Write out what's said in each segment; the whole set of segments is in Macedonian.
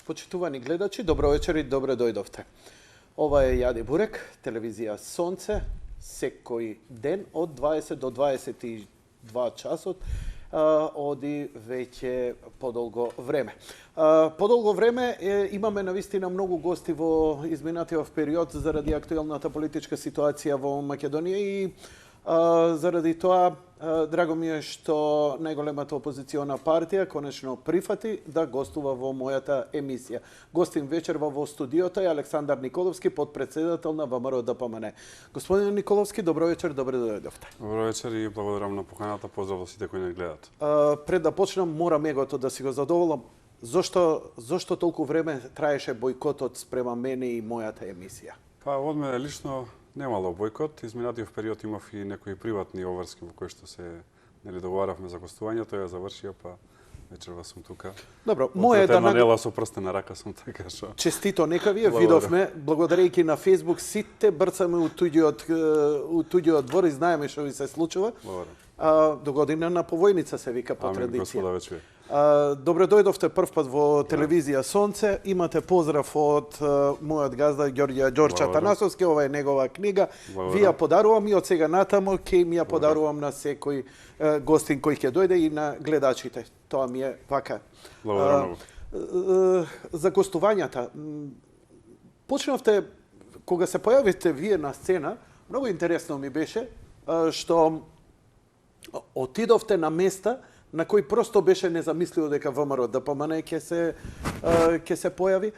Почитувани гледачи, добро вечер и добре дојдовте. Ова е Јади Бурек, телевизија Сонце, секој ден од 20 до 22 часот, оди веќе подолго време. Подолго време имаме навистина многу гости во изминатиот период заради актуелната политичка ситуација во Македонија и заради тоа драго ми е што најголемата опозициона партија конечно прифати да гостува во мојата емисија. Гостин вечерва во студиото е Александар Николовски, подпредседател на ВМРО ДПМН. Господин Николовски, добро вечер, добре дојдовте. Добро вечер и благодарам на поканата. Поздрав до сите кои не гледат. Пред да почнам, морам егото да си го задоволам. Зошто толку време траеше бојкотот спрема мене и мојата емисија? Па од мене лично немало бојкот. Изминатиот период имав и некои приватни обврски во кои што се договаравме за гостување, тоа ја завршија, па вечерва сум тука. Добро, моја да нела со прстена рака сум така што. Честито нека ви видовме, благодарејќи на Facebook сите брцаме у туѓиот двор и знаеме што ви се случува. До година на повојница се вика по традиција. Господа вече. Добре дојдовте прв пат во телевизија Сонце. Имате поздрав од мојот газда Ѓорѓе Ѓорча Танасовски, ова е негова книга. Ви ја подарувам и од сега натаму ќе ми ја подарувам на секој гостин кој ќе дојде и на гледачите. Тоа ми е вака. За гостувањата. Почнавте кога се појавите вие на сцена, многу интересно ми беше што отидовте на места на кој просто беше незамисливо дека ВМРО ДПМН ќе се појави.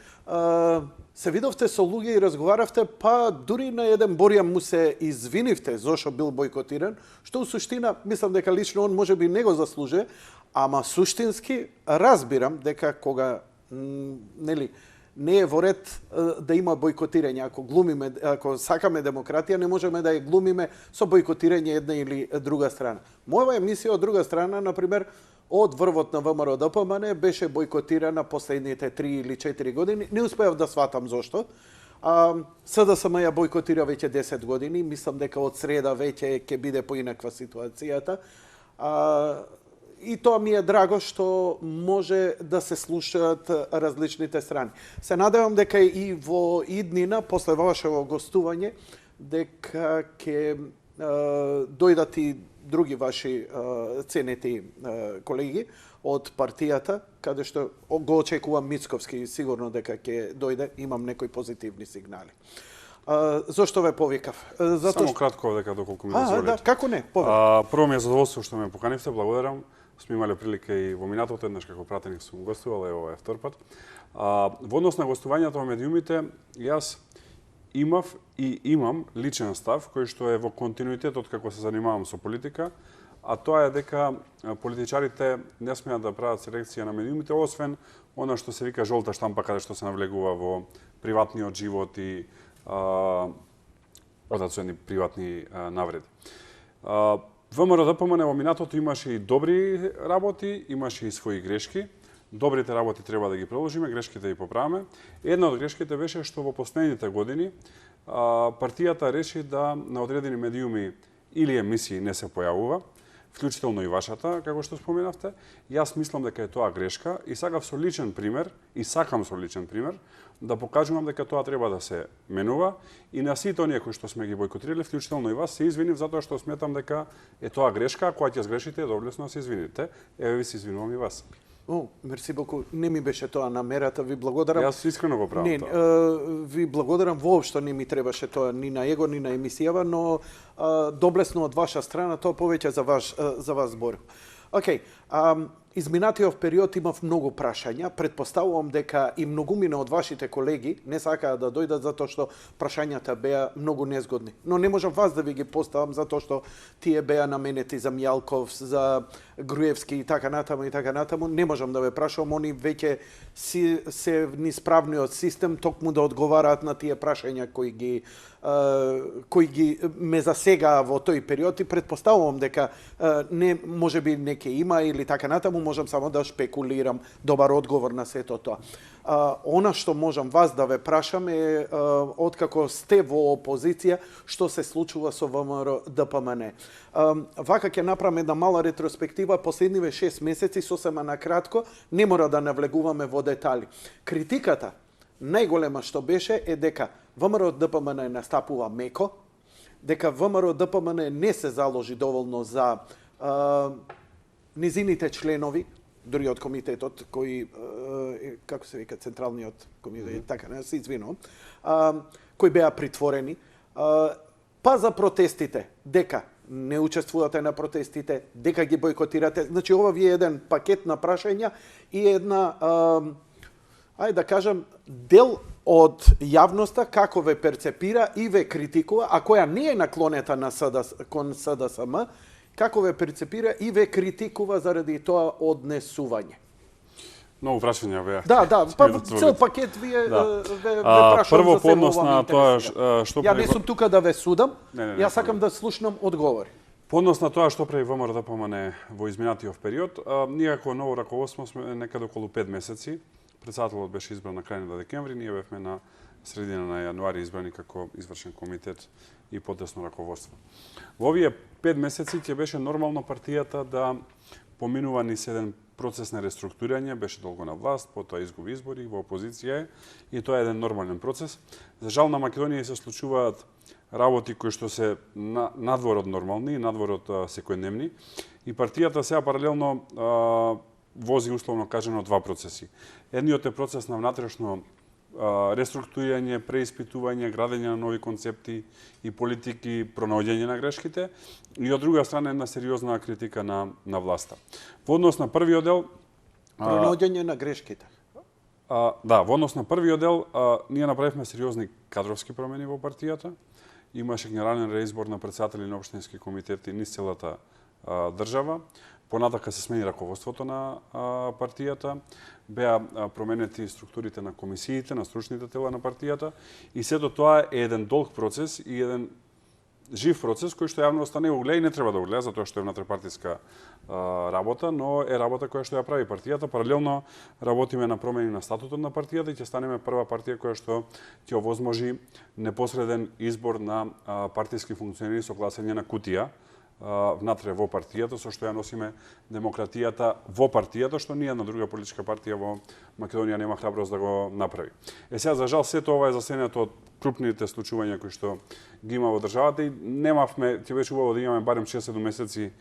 Се видовте со луѓе и разговаравте, па дури на еден Борјан му се извинивте зошто бил бојкотиран, што у суштина мислам дека лично он можеби не го заслужува, ама суштински разбирам дека кога не е во ред да има бојкотирање. Ако сакаме демократија, не можеме да ја глумиме со бојкотирање една или друга страна. Моја емисија од друга страна, например, од врвот на ВМРО ДПМН беше бојкотирана последните 3 или 4 години. Не успеав да сватам зошто. СДСМ ја бојкотира веќе 10 години. Мислам дека од среда веќе ќе биде поинаква ситуацијата. И тоа ми е драго што може да се слушаат различните страни. Се надевам дека и во иднина, после вашето гостување, дека ќе дојдат и други ваши ценети колеги од партијата, каде што го очекувам Мицковски, сигурно дека ќе дојде, имам некои позитивни сигнали. Зошто ве повикав? Само кратко дека доколку ми дозволите. Да, како не? Прво ми е задоволство што ме поканивте, благодарам. Сме имале прилика и во минатото еднаш како пратеник сум гостувал, ова е втор пат. Во однос на гостувањето во медиумите, јас имав и имам личен став кој што е во континуитет од како се занимавам со политика, а тоа е дека политичарите не смеат да прават селекција на медиумите, освен она што се вика жолта штампа, каде што се навлегува во приватниот живот и одатсоени приватни навреди. ВМРО ДПМН во минатото имаше и добри работи, имаше и своји грешки. Добрите работи треба да ги продолжиме, грешките да ги поправиме. Една од грешките беше што во последните години партијата реши да на одредени медиуми или емисии не се појавува, вклучително и вашата, како што споменавте. Јас мислам дека е тоа грешка и сакам со личен пример да покажувам дека тоа треба да се менува и на сите оние кои што сме ги бојкотирале, вклучително и вас, се извинив затоа што сметам дека е тоа грешка, а кога ќе сгрешите е доблесно да се извините. Еве ви се извинувам и вас. Мерси боку, не ми беше тоа намерата, ви благодарам. Јас искрено го правам тоа. Ви благодарам, воопшто не ми требаше тоа ни на его, ни на емисијава, но доблесно од ваша страна, тоа повеќе за вас зборам. Океј, изминатиот период имав многу прашања. Претпоставувам дека и многумина од вашите колеги не сакаа да дојдат затоа што прашањата беа многу незгодни. Но не можам вас да ви ги поставам затоа што тие беа наменети за Мјалков, за Груевски и така натаму. Не можам да ве прашувам, они веќе се низ правниот систем токму да одговараат на тие прашања кои ги ме засегаа во тој период и претпоставувам дека не можеби не ќе има или така натаму, можам само да шпекулирам добар одговор на сето тоа. Она што можам вас да ве прашам е, откако сте во опозиција, што се случува со ВМРО ДПМН. Вака ќе направам една мала ретроспектива последниве 6 месеци, сосема накратко, не мора да навлегуваме во детали. Критиката најголема што беше е дека ВМРО ДПМН настапува меко, дека ВМРО ДПМН не се заложи доволно за низините членови, дури од комитетот кој како се вика централниот комитет, така не се извинувам, кои беа притворени, па за протестите, дека не учествувате на протестите, дека ги бойкотирате. Значи ова ви е еден пакет на прашања и една ајде да кажам дел од јавноста како ве перцепира и ве критикува, а која не е наклонета на кон СДСМ, како ве перцепира и ве критикува заради тоа однесување. Многу прашања беа. Да, па цел пакет ве прашувам прво за се поднос ова на ме тоа интересира. што Ја не сум тука да ве судам, Не, јас сакам да слушнам одговори. Поднос на тоа што прави ВМРО ДПМН во изминатиот период, ние како ново раководство сме некаде околу 5 месеци. Председателот беше избран на крајот на декември, ние бевме на средина на јануари избрани како извршен комитет и потесно раководство. Во овие 5 месеци ќе беше нормално партијата да поминува низ еден процес на реструктурирање, беше долго на власт, потоа изгуби избори, во опозиција е, и тоа е еден нормален процес. За жал на Македонија се случуваат работи кои што се надвор од нормални, надвор од секојдневни, и партијата сега паралелно вози условно кажано два процеси. Едниот е процес на внатрешно реструктурирање, преиспитување, градење на нови концепти и политики, пронаоѓање на грешките, и од друга страна една сериозна критика на власта. Во однос на првиот дел Пронаоѓање на грешките. Да, во однос на првиот дел ние направивме сериозни кадровски промени во партијата. Имаше генерален реизбор на претседатели на општински комитети низ целата држава. Понатака се смени раководството на партијата, беа променети структурите на комисиите, на стручните тела на партијата, и сето тоа е еден долг процес и еден жив процес кој што јавноста не го гледа и не треба да го гледа, затоа што е внатрепартиска работа, но е работа која што ја прави партијата. Паралелно работиме на промени на статутот на партијата и ќе станеме прва партија која што ќе овозможи непосреден избор на партиски функционери со гласање на кутија внатре во партијата, со што ја носиме демократијата во партијата, што ниједна друга политичка партија во Македонија нема храброст да го направи. Сега, за жал, сето ова е засенето од крупните случувања кои што ги има во државата и немавме, ќе беше убаво да имаме барем 6-7 месеци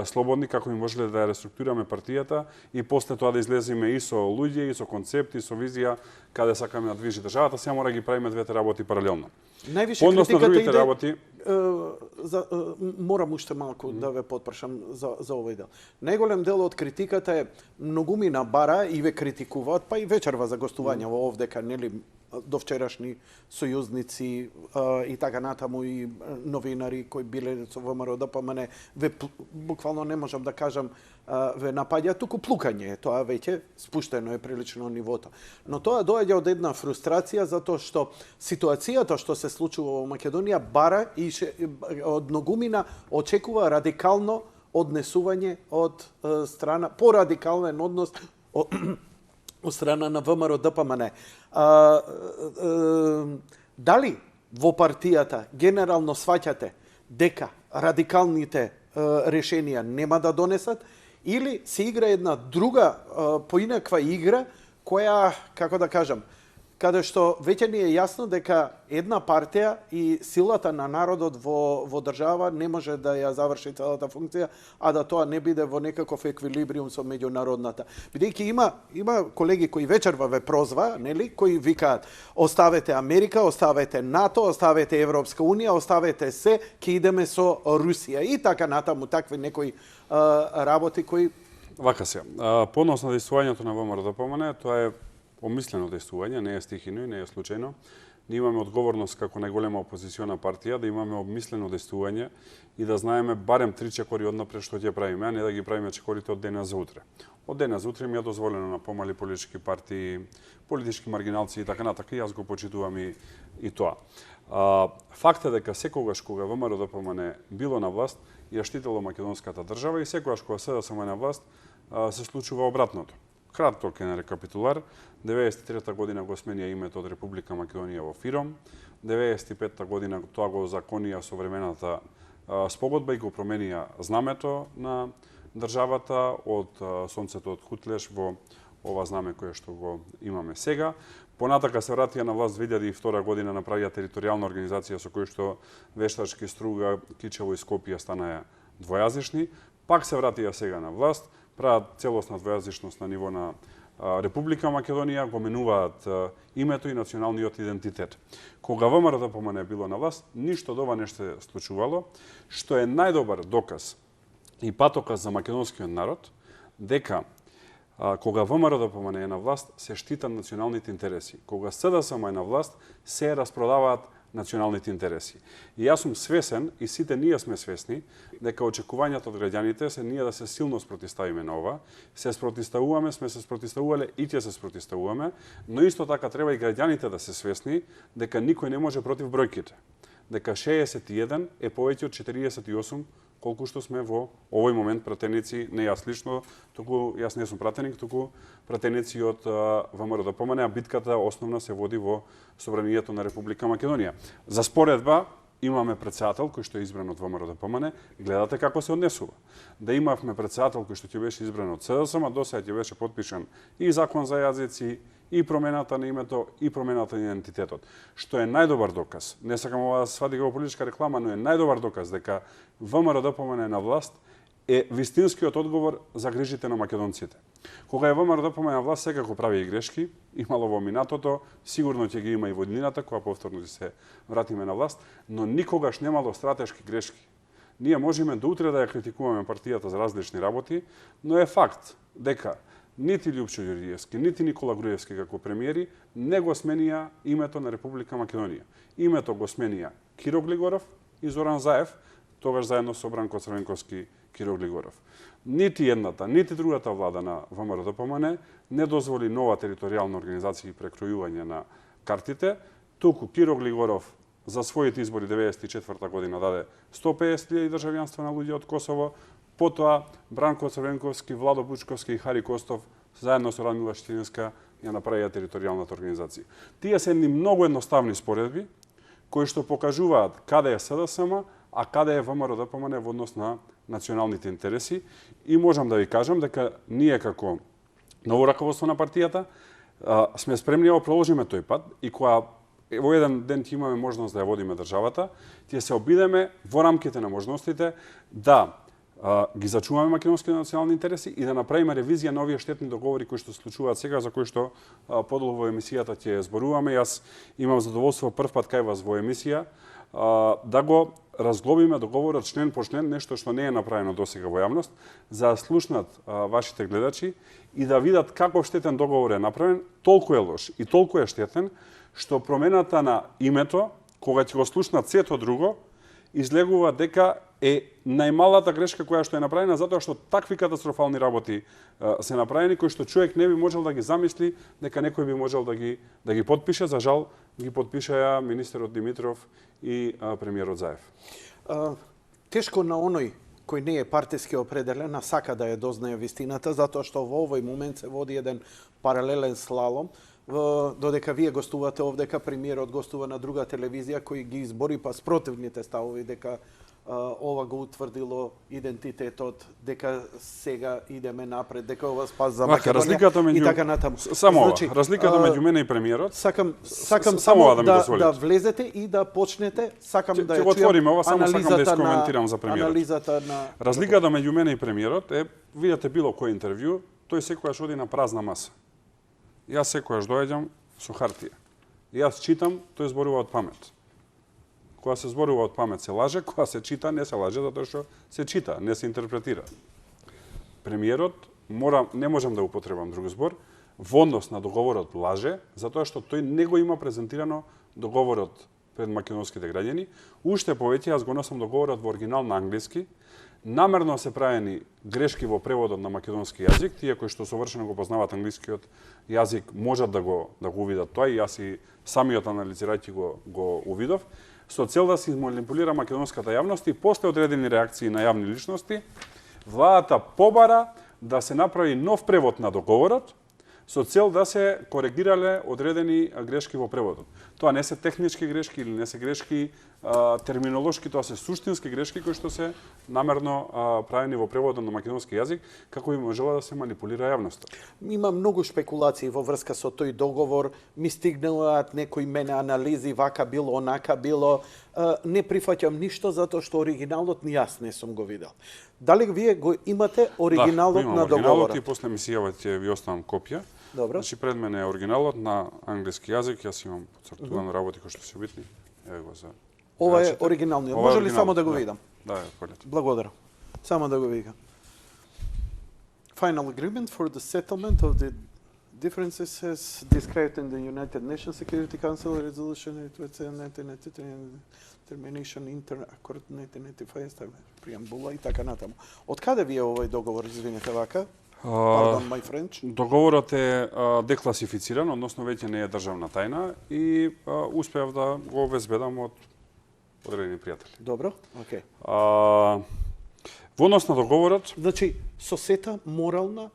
слободни, како би можеле да ја реструктурираме партијата и после тоа да излеземе и со луѓе, и со концепти, и со визија каде сакаме да движи државата. Сега мора да ги правиме двете работи паралелно. Највише критиката иде морам уште малку да ве потпрашам за овој дел. Најголем дел од критиката е многумина бара и ве критикуваат, па и вечерва за гостување во овдека, нели, до вчерашни сојузници и така натаму и новинари кои биле со ВМРО ДПМН, ве буквално не можам да кажам ве напаѓа, туку плукање е, тоа веќе спуштено е прилично нивото. Но тоа доаѓа од една фрустрација затоа што ситуацијата што се случува во Македонија бара и од многумина очекува радикално однесување од страна, порадикален однос од страна на ВМРО ДПМН. Дали во партијата генерално сваќате дека радикалните решенија нема да донесат, или се игра една друга, поинаква игра, која, како да кажам, каде што веќе ни е јасно дека една партија и силата на народот во држава не може да ја заврши целата функција, а да тоа не биде во некаков еквилибриум со меѓународната. Бидејќи има колеги кои вечерва ве прозваа, нели, кои викаат оставете Америка, оставете НАТО, оставете Европска унија, оставете се, ќе идеме со Русија и така натаму, такви некои работи кои Вака се. Поднос на дејствувањето на ВМРО ДПМН, тоа е помислено дејствување, не е стихино и не е случајно. Ние имаме одговорност како најголема опозициона партија да имаме обмислено дејствување и да знаеме барем 3 чекори однапред што ќе правиме, а не да ги правиме чекорите од денес за утре. Од денес за утре ми е дозволено на помали политички партии, политички маргиналци и така натака, и јас го почитувам и тоа. Факт е дека секогаш кога ВМРО ДПМН било на власт, ја штитело македонската држава и секогаш кога СДСМ на власт, се случува обратното. Краток е на рекапитулар. 93-та година го сменија името од Република Македонија во Фиром. 95-та година тоа го законија современата спогодба и го променија знамето на државата од сонцето од Кутлеш во ова знаме кое што го имаме сега. Понатака се вратија на власт 2002 година, направија територијална организација со кој што Вештачки, Струга, Кичево и Скопје станаа двојазични. Пак се вратија сега на власт, прават целосна двојазичност на ниво на Република Македонија, го менуваат името и националниот идентитет. Кога ВМРО било на власт, ништо од ова не се случувало, што е најдобар доказ и патоказ за македонскиот народ, дека кога ВМРО е на власт, се штитат националните интереси. Кога СДСМ е на власт, се распродаваат националните интереси. И јас сум свесен, и сите ние сме свесни, дека очекувањата од граѓаните се ние да се силно спротиставиме на ова. Се спротиставуваме, сме се спротиставувале и ќе се спротиставуваме, но исто така треба и граѓаните да се свесни дека никој не може против бројките. Дека 61 е повеќе од 48, колку што сме во овој момент пратеници, не јас лично, туку јас не сум пратеник, туку пратеници од ВМРО, а битката основна се води во собранието на Република Македонија. За споредба, имаме претседател кој што е избран од ВМРО, гледате како се однесува. Да имавме претседател кој што ќе беше избран од СДСМ, до сега ќе беше подпишан и закон за јазици, и промената на името, и промената на идентитетот. Што е најдобар доказ, не сакам ова да се свади како политичка реклама, но е најдобар доказ дека ВМРО на власт е вистинскиот одговор за грижите на македонците. Кога е ВМРО на власт, секако прави и грешки, имало во минатото, сигурно ќе ги има и во иднината, кога повторно ќе се вратиме на власт, но никогаш немало стратешки грешки. Ние можеме до утре да ја критикуваме партијата за различни работи, но е факт дека нити Љупчо Ѓорѓиевски, нити Никола Груевски како премиери не го сменија името на Република Македонија. Името го сменија Киро Глигоров и Зоран Заев, тогаш заедно со Бранко Црвенковски, Киро Глигоров. Нити едната, нити другата влада на ВМРО не дозволи нова територијална организација и прекројување на картите, туку Киро Глигоров за своите избори 94 година даде 150.000 државјанства на луѓе од Косово, потоа Бранко Црвенковски, Владо Бучковски и Хари Костов заедно со Радмила Штилинска ја направија територијалната организација. Тие се едни многу едноставни споредби кои што покажуваат каде е СДСМ, а каде е ВМРО во однос на националните интереси, и можам да ви кажам дека ние како ново раководство на партијата сме спремни да продолжиме тој пат, и кога во еден ден ќе имаме можност да ја водиме државата, ќе се обидеме во рамките на можностите да ги зачуваме македонските национални интереси и да направиме ревизија на овие штетни договори кои што се случуваат сега, за кои што подолго во емисијата ќе зборуваме. Јас имам задоволство прв пат кај вас во емисија да го разглобиме договорот член по член, нешто што не е направено досега во јавност, за да слушнат вашите гледачи и да видат каков штетен договор е направен. Толку е лош и толку е штетен, што промената на името, кога ќе го слушнат сето друго, излегува дека е најмалата грешка која што е направена, затоа што такви катастрофални работи се направени, кои што човек не би можел да ги замисли дека некој би можел да ги подпише. За жал ги подпишаја министерот Димитров и премиерот Заев. Тешко на оној кој не е партиски определен, а сака да ја дознае вистината, затоа што во овој момент се води еден паралелен слалом, додека вие гостувате овдека, премиерот гостува на друга телевизија кој ги избори па спротивните ставови дека ова го утврдило идентитетот, дека сега идеме напред, дека ова спас за Македонија и така натаму. Само разликата меѓу мене и премиерот. Сакам само да влезете и да почнете, сакам да ја чујам. Ќе отвориме ова, само сакам да искоментирам за премиерот. Анализата на разликата меѓу мене и премиерот е, видите било кој интервју, тој секогаш оди на празна маса. Јас секогаш доаѓам со хартија. Јас читам, тој зборува од памет. Кога се зборува од памет се лаже, кога се чита не се лаже, затоа што се чита, не се интерпретира. Премиерот не можам да употребам друг збор, во однос на договорот лаже, затоа што тој не го има презентирано договорот пред македонските граѓани. Уште повеќе, јас го носам договорот во оригинал на англиски. Намерно се правени грешки во преводот на македонски јазик. Тие кои што совршено го познаваат англискиот јазик можат да го увидат тоа, и јас и самиот анализирајќи го увидов, со цел да се манипулира македонската јавност, и после одредени реакции на јавни личности, владата побара да се направи нов превод на договорот со цел да се коригирале одредени грешки во преводот. Тоа не се технички грешки или не се грешки терминолошки, тоа се суштински грешки кои што се намерно правени во преводот на македонски јазик, како би можела да се манипулира јавноста. Има многу шпекулации во врска со тој договор, ми стигнуваат некои мене анализи, вака било, онака било. Не прифаќам ништо затоа што оригиналот ни јас не сум го видел. Дали вие го имате оригиналот на договорот? Оригиналот и после ми се јавате ви оставам копија. Добро. Значи пред мене е оригиналот на англиски јазик, јас имам поцртувано работи кои што се битни. Еве го за. Ова е оригиналниот. Може ли само да го видам? Да, полет. Благодарам. Само да го видам. Final agreement for the settlement of the differences as described in the United Nations Security Council Resolution 1993 Termination Inter-Accord 1995 преамбула и така натаму. Од каде ви е овој договор, извинете вака? Pardon my French. Договорот е декласифициран, односно веќе не е државна тајна и успеав да го обезбедам од одредени пријатели. Добро, окей. Во однос на договорот... Значи, со сета морална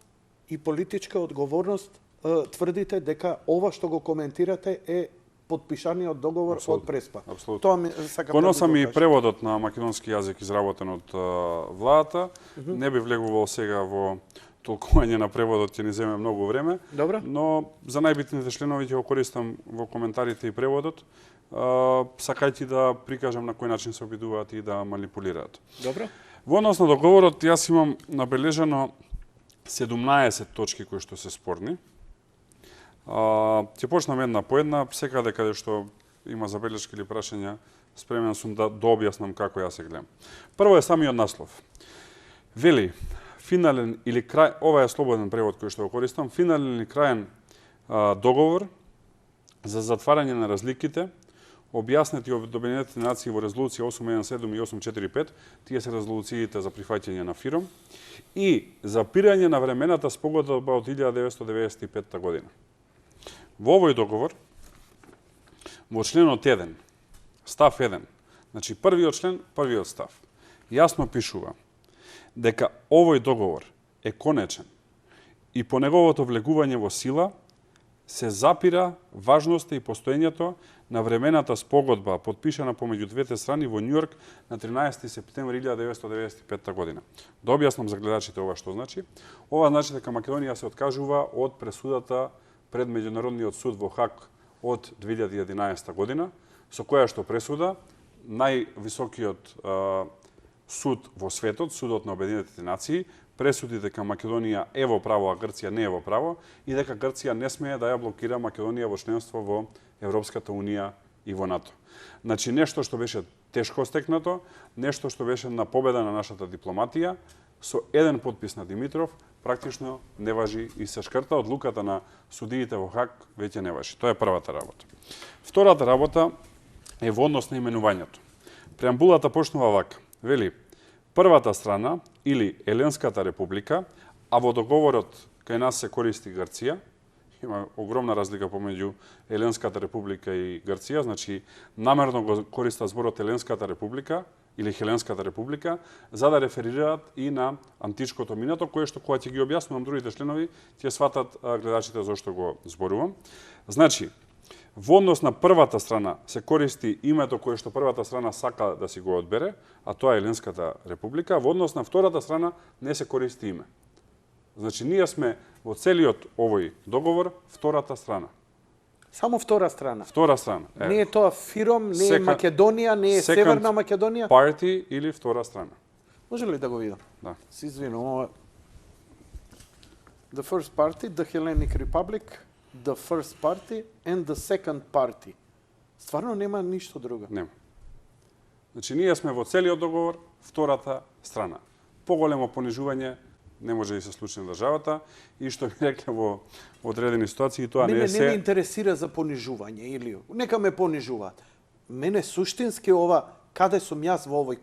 и политичка одговорност тврдите дека ова што го коментирате е подпишаниот договор од Преспа. Апсолутно. Тоа ми сакам Во да носа ми кажа. преводот на македонски јазик изработен од владата. Не би влегувал сега во толкување на преводот, ќе ни земе многу време. Добро. Но за најбитните членови ќе го користам во коментарите и преводот, сакајќи да прикажам на кој начин се обидуваат и да манипулираат. Добро. Во однос на договорот, јас имам набележано 17 точки кои што се спорни. Ќе почнам една по една, секаде каде што има забелешки или прашања, спремен сум да објаснам како јас се гледам. Прво е самиот наслов. Вели, финален или крај, ова е слободен превод кој што го користам, финален или крајен договор за затварање на разликите, објаснети од Обединетите нации во резолуција 817 и 845, тие се резолуциите за прифаќање на ФИРОМ, и запирање на времената спогодба од 1995 година. Во овој договор, во членот 1, став 1, значи првиот член, првиот став, јасно пишува дека овој договор е конечен и по неговото влегување во сила се запира важноста и постоењето на времената спогодба подпишана помеѓу двете страни во Њујорк на 13 септември 1995 година. Да објаснам за гледачите ова што значи. Ова значи дека Македонија се откажува од пресудата пред Меѓународниот суд во Хаг од 2011 година, со која што пресуда највисокиот суд во светот, судот на Обединетите нации, пресуди дека Македонија е во право, а Грција не е во право, и дека Грција не смее да ја блокира Македонија во членство во Европската унија и во НАТО. Значи, нешто што беше тешко стекнато, нешто што беше на победа на нашата дипломатија, со еден подпис на Димитров, практично не важи и се шкрта, одлуката на судиите во Хаг веќе не важи. Тоа е првата работа. Втората работа е во однос на именувањето. Преамбулата почнува вака. Вели, првата страна или Еленската република, а во договорот кај нас се користи Грција, има огромна разлика помеѓу Еленската република и Грција, значи намерно го користа зборот Еленската република или Хеленската република, за да реферираат и на античкото минато, кое што кога ќе ги објаснувам другите членови, ќе сватат гледачите зошто го зборувам. Значи, во однос на првата страна се користи името кое што првата страна сака да си го одбере, а тоа е Еленската република. Во однос на втората страна не се користи име. Значи, ние сме во целиот овој договор втората страна. Само втора страна. Втора страна. Не е тоа ФИРОМ, не е Македонија, не е Северна Македонија. Party или втора страна. Може ли да го видам? Да. Се извинувам. The first party, the Hellenic Republic, the first party and the second party. Стварно нема ништо друго. Нема. Значи, ние сме во целиот договор втората страна. Поголемо понижување не може да се случи на државата и што ми рекле во одредени ситуации тоа не се... Не ме интересира за понижување или нека ме понижуваат. Мене суштински ова каде сум јас во овој,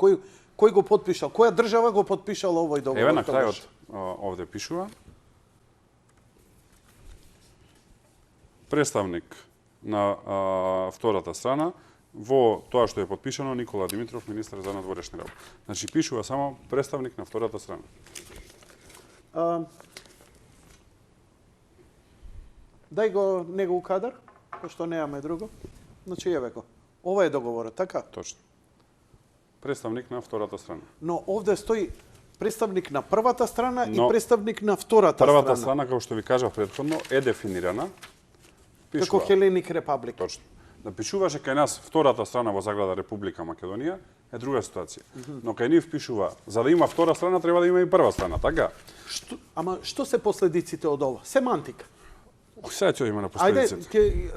кој го потпишал, која држава го потпишала овој договор? Еве на крајот овде пишува представник на втората страна во тоа што е потпишано Никола Димитров, министар за надворешни работи. Значи пишува само представник на втората страна. Дај го него кадар, пошто немаме друго. Значи, еве го. Ова е договорот, така? Точно. Представник на втората страна. Но овде стои представник на првата страна и Но представник на втората страна. Првата страна, како што ви кажав претходно, е дефинирана. Како Хеленик Репаблик. Точно. Да пишуваше кај нас втората страна во заграда Република Македонија е друга ситуација. Но кај нив пишува, за да има втора страна треба да има и прва страна, така? Ама што се последиците од ова? Семантика. Сега ќе има на Ајде, последиците.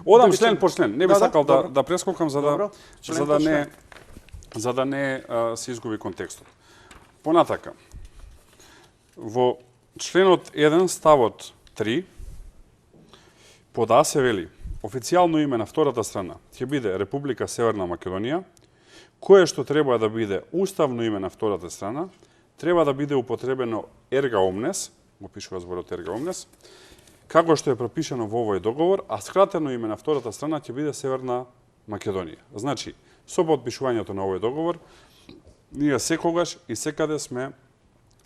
Одам член по член. Не би сакал да прескокам за да не се изгуби контекстот. Понатака. Во членот 1 ставот 3 под А се вели: официјално име на втората страна ќе биде Република Северна Македонија, кое што треба да биде уставно име на втората страна, треба да биде употребено ерга омнес, го пишува зборот ерга омнес, како што е пропишано во овој договор, а скратено име на втората страна ќе биде Северна Македонија. Значи, со подпишувањето на овој договор, ние секогаш и секаде сме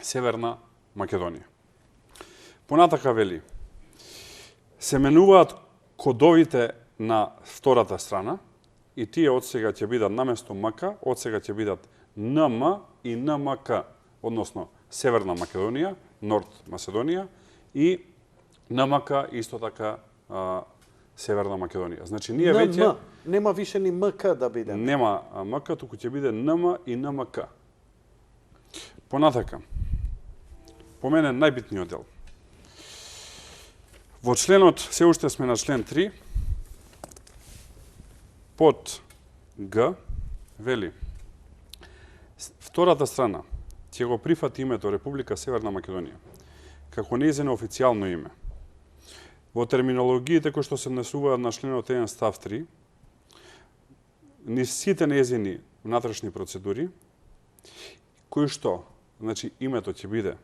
Северна Македонија. Понатака вели: се менуваат кодовите на втората страна и тие од сега ќе бидат наместо МК, од сега ќе бидат НМ и НМК, односно Северна Македонија, Норд Македонија и НМК исто така Северна Македонија. Значи ние веќе нема више ни МК да биде. Нема МК, туку ќе биде НМ и НМК. Понатака. По мене најбитниот дел. Во членот, се уште сме на член 3, под Г, вели: втората страна ќе го прифати името Република Северна Македонија како нејзино официјално име. Во терминологиите кои што се однесуваат на членот 1 став 3, низ сите нејзини внатрешни процедури, кои што, значи, името ќе биде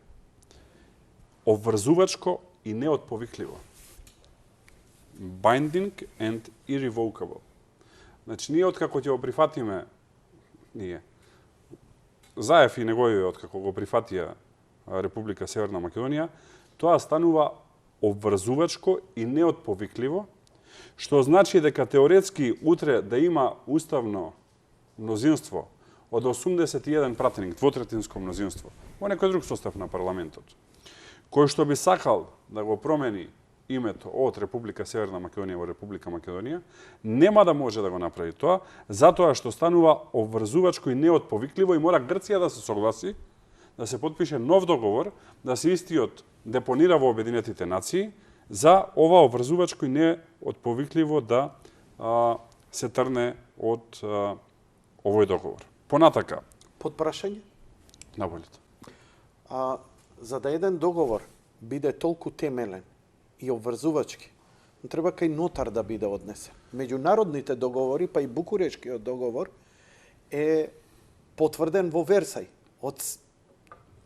обврзувачко и неотповикливо. Binding and irrevocable. Значи, ние откако ќе го прифатиме, Заев и неговиот откако го прифатија Република Северна Македонија, тоа станува обврзувачко и неотповикливо, што значи дека теоретски утре да има уставно мнозинство од 81 пратеник, двотретинско мнозинство, во некој друг состав на парламентот, кој што би сакал да го промени името од Република Северна Македонија во Република Македонија, нема да може да го направи тоа, затоа што станува обврзувачко и неотповикливо и мора Грција да се согласи, да се подпише нов договор, да се истиот депонира во Обединетите нации, за ова обврзувачко и неотповикливо да се трне од овој договор. Понатака. Под прашање? Наболите. За да еден договор биде толку темелен и обврзувачки, треба кај нотар да биде однесен. Меѓународните договори, па и Букурешкиот договор, е потврден во Версај од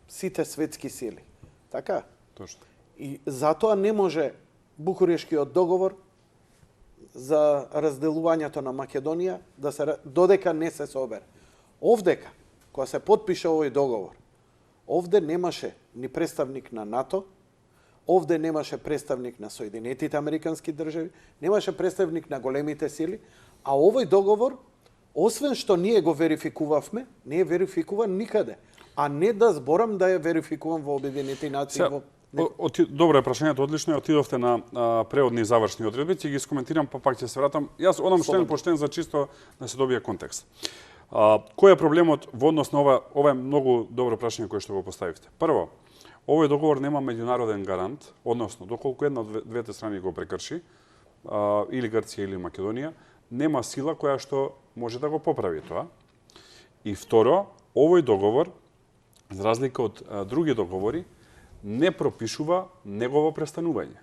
сите светски сили. Така? Точно. И затоа не може Букурешкиот договор за разделувањето на Македонија да се додека не се собере. Овдека, кога се подпише овој договор, овде немаше ни представник на НАТО, овде немаше представник на Соединетите Американски држави, немаше представник на големите сили, а овој договор, освен што ние го верификувавме, не е верификуван никаде, а не да зборам да е верификуван во Обединети нации. Добро е прашањето, одлично е, отидовте на преодни и завршни одредби, ќе ги скоментирам, па пак ќе се вратам. Јас одам член по член за чисто да се добие контекст. Кој е проблемот во однос на ова е многу добро прашање кое што го поставивте. Прво, овој договор нема меѓународен гарант, односно, доколку една од двете страни го прекрши, или Грција или Македонија, нема сила која што може да го поправи тоа. И второ, овој договор, за разлика од други договори, не пропишува негово престанување.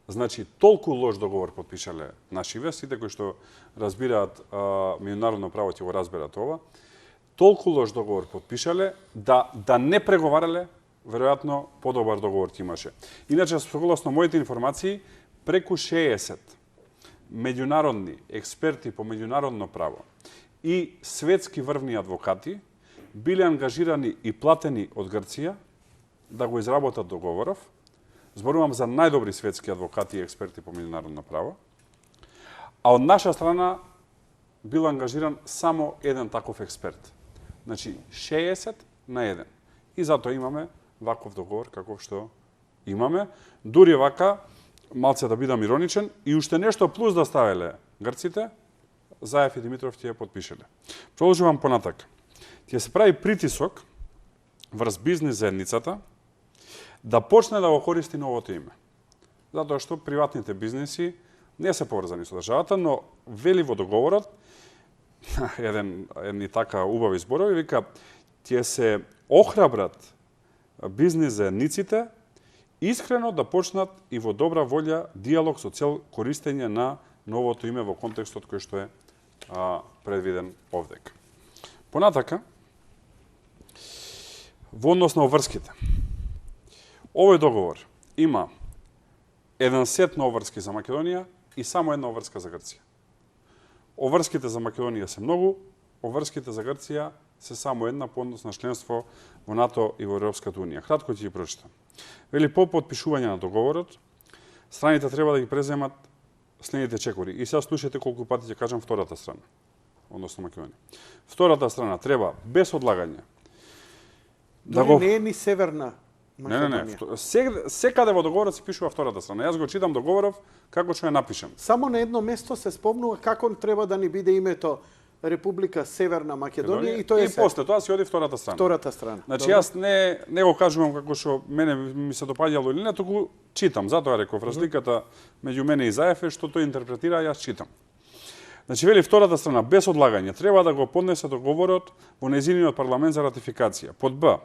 Значи, толку лош договор подпишале нашиве, сите кои што разбираат меѓународно право ќе го разберат ова, толку лош договор подпишале да не преговарале, веројатно подобар договор ќе имаше. Иначе, согласно моите информации, преку 60 меѓународни експерти по меѓународно право и светски врвни адвокати биле ангажирани и платени од Грција да го изработат договоров. Зборувам за најдобри светски адвокати и експерти по меѓународно право. А од наша страна бил ангажиран само еден таков експерт. Значи 60 на 1. И затоа имаме ваков договор каков што имаме. Дури вака, малце да бидам ироничен, и уште нешто плюс да ставеле грците, Заев и Димитров ќе ја подпишеле. Продолжувам понатака. Ќе се прави притисок врз бизнис заедницата да почне да го користи новото име. Затоа што приватните бизнеси не се поврзани со државата, но вели во договорот, едни така убави зборови, вика, ќе се охрабрат бизнис заедниците искрено да почнат и во добра волја диалог со цел користење на новото име во контекстот кој што е предвиден овдека. Понатака, во однос на обврските. Овој договор има еден сет на обврски за Македонија и само една обврска за Грција. Обврските за Македонија се многу, обврските за Грција се само една по однос на членство во НАТО и во Европската унија. Кратко ќе ги прочитам. Вели, по подпишување на договорот, страните треба да ги преземат следните чекори. И сега слушате колку пати ќе кажам втората страна, односно Македонија. Втората страна треба без одлагање да го... не е ни Северна Македонија. Не. Секаде во договорот се пишува втората страна. Јас го читам договоров како што е напишан. Само на едно место се спомнува како треба да ни биде името Република Северна Македонија и тоа е и после тоа се оди втората страна. Втората страна. Значи јас не го кажувам како што мене ми се допаѓало или не, туку читам. Затоа реков разликата меѓу мене и Заев е што тој интерпретира, јас читам. Значи вели втората страна без одлагање треба да го поднесе договорот во нејзиниот парламент за ратификација. Под Б.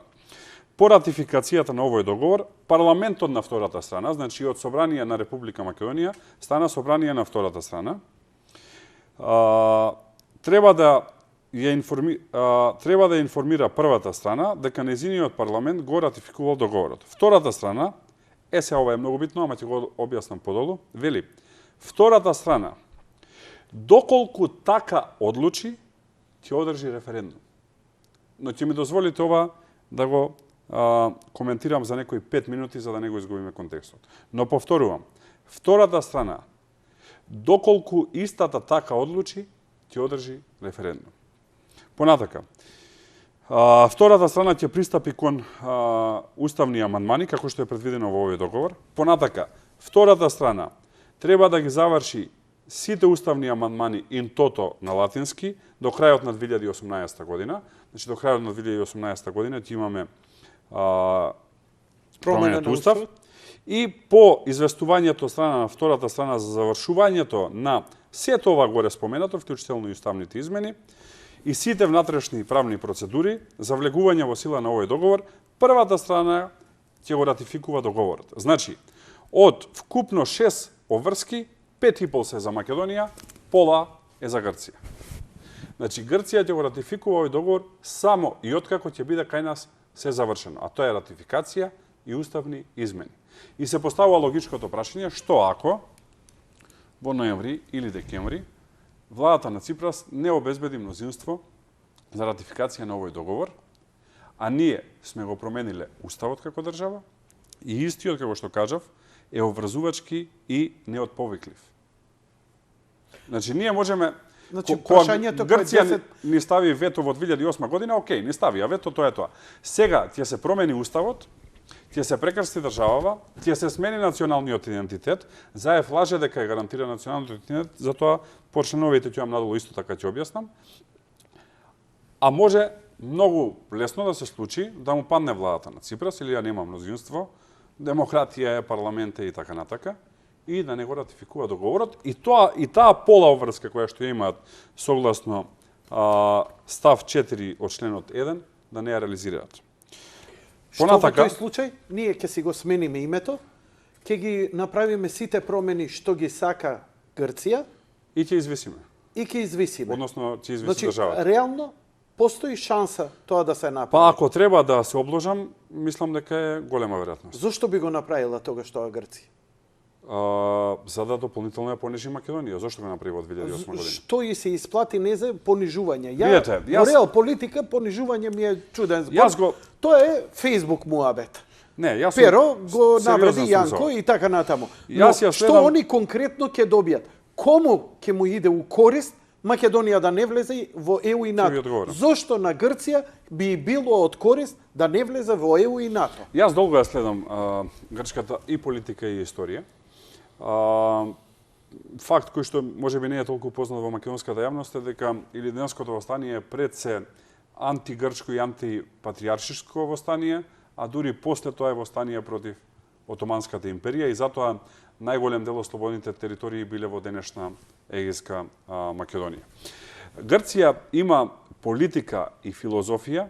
По ратификацијата на овој договор, парламентот на втората страна, значи од Собрание на Република Македонија, стана Собрание на втората страна, треба да информира првата страна дека нејзиниот парламент го ратификувал договорот. Втората страна, сега ова е многу битно, ама ќе го објаснам подолу, вели, втората страна, доколку така одлучи, ќе одржи референдум. Но ќе ми дозволите ова да го коментирам за некои 5 минути за да не го изгубиме контекстот. Но повторувам, втората страна, доколку истата така одлучи, ќе одржи референдум. Понатака, втората страна ќе пристапи кон уставни амандмани, како што е предвидено во овој договор. Понатака, втората страна треба да ги заврши сите уставни амандмани in toto на латински до крајот на 2018 година. Значи, до крајот на 2018 година ќе имаме променет устав. И по известувањето страна на втората страна за завршувањето на сето ова горе споменато, вклучително и уставните измени, и сите внатрешни правни процедури за влегување во сила на овој договор, првата страна ќе го ратификува договорот. Значи, од вкупно 6 обврски, 5,5 се за Македонија, пола е за Грција. Значи, Грција ќе го ратификува овој договор само и откако ќе биде кај нас се завршено, а тоа е ратификација и уставни измени. И се поставува логичкото прашање, што ако во ноември или декември владата на Ципрас не обезбеди мнозинство за ратификација на овој договор, а ние сме го промениле уставот како држава и истиот, како што кажав, е обврзувачки и неотповиклив. Значи, ние можеме... Значи, кога Грција ни стави вето во 2008 година, окей, ни стави, а вето тоа е тоа. Сега ќе се промени уставот, ќе се прекрсти државава, ќе се смени националниот идентитет. Заев лаже дека е гарантира националниот идентитет, затоа по членовите ќе имам надолу исто така ќе објаснам. А може многу лесно да се случи да му падне владата на Ципрас или ја нема мнозинство, демократија е, парламент е и така натака, и да не го ратификува договорот. И таа пола обврска која што имаат согласно став 4 од членот 1, да не ја реализираат. Понатака, што во тој случај, ние ќе си го смениме името, ќе ги направиме сите промени што ги сака Грција и ќе извисиме. Односно, ќе извиси државата. Реално, постои шанса тоа да се направи. Па ако треба да се обложам, мислам дека е голема веројатност. Зошто би го направила тогаш тоа Грција? За да дополнително ја понижи Македонија. Зошто го направи во 2008 година? Што и се исплати не за понижување. Видете, во реал политика понижување ми е чуден збор. Тоа е Facebook муабет. Не, јас Перо го сериозен навреди сум Јанко за и така натаму. Но Јас ја што следам- они конкретно ќе добијат? Кому ќе му иде у корист Македонија да не влезе во ЕУ и ви НАТО? одговорам. Зошто на Грција би било од корист да не влезе во ЕУ и НАТО? Јас долго ја следам грчката и политика и историја. Факт кој што можеби не е толку познат во македонската јавност е дека Илинденското востание е пред се антигрчко и антипатријаршиско востание, а дури после тоа е востание против Отоманската империја и затоа најголем дел од слободните територии биле во денешна Егејска Македонија. Грција има политика и филозофија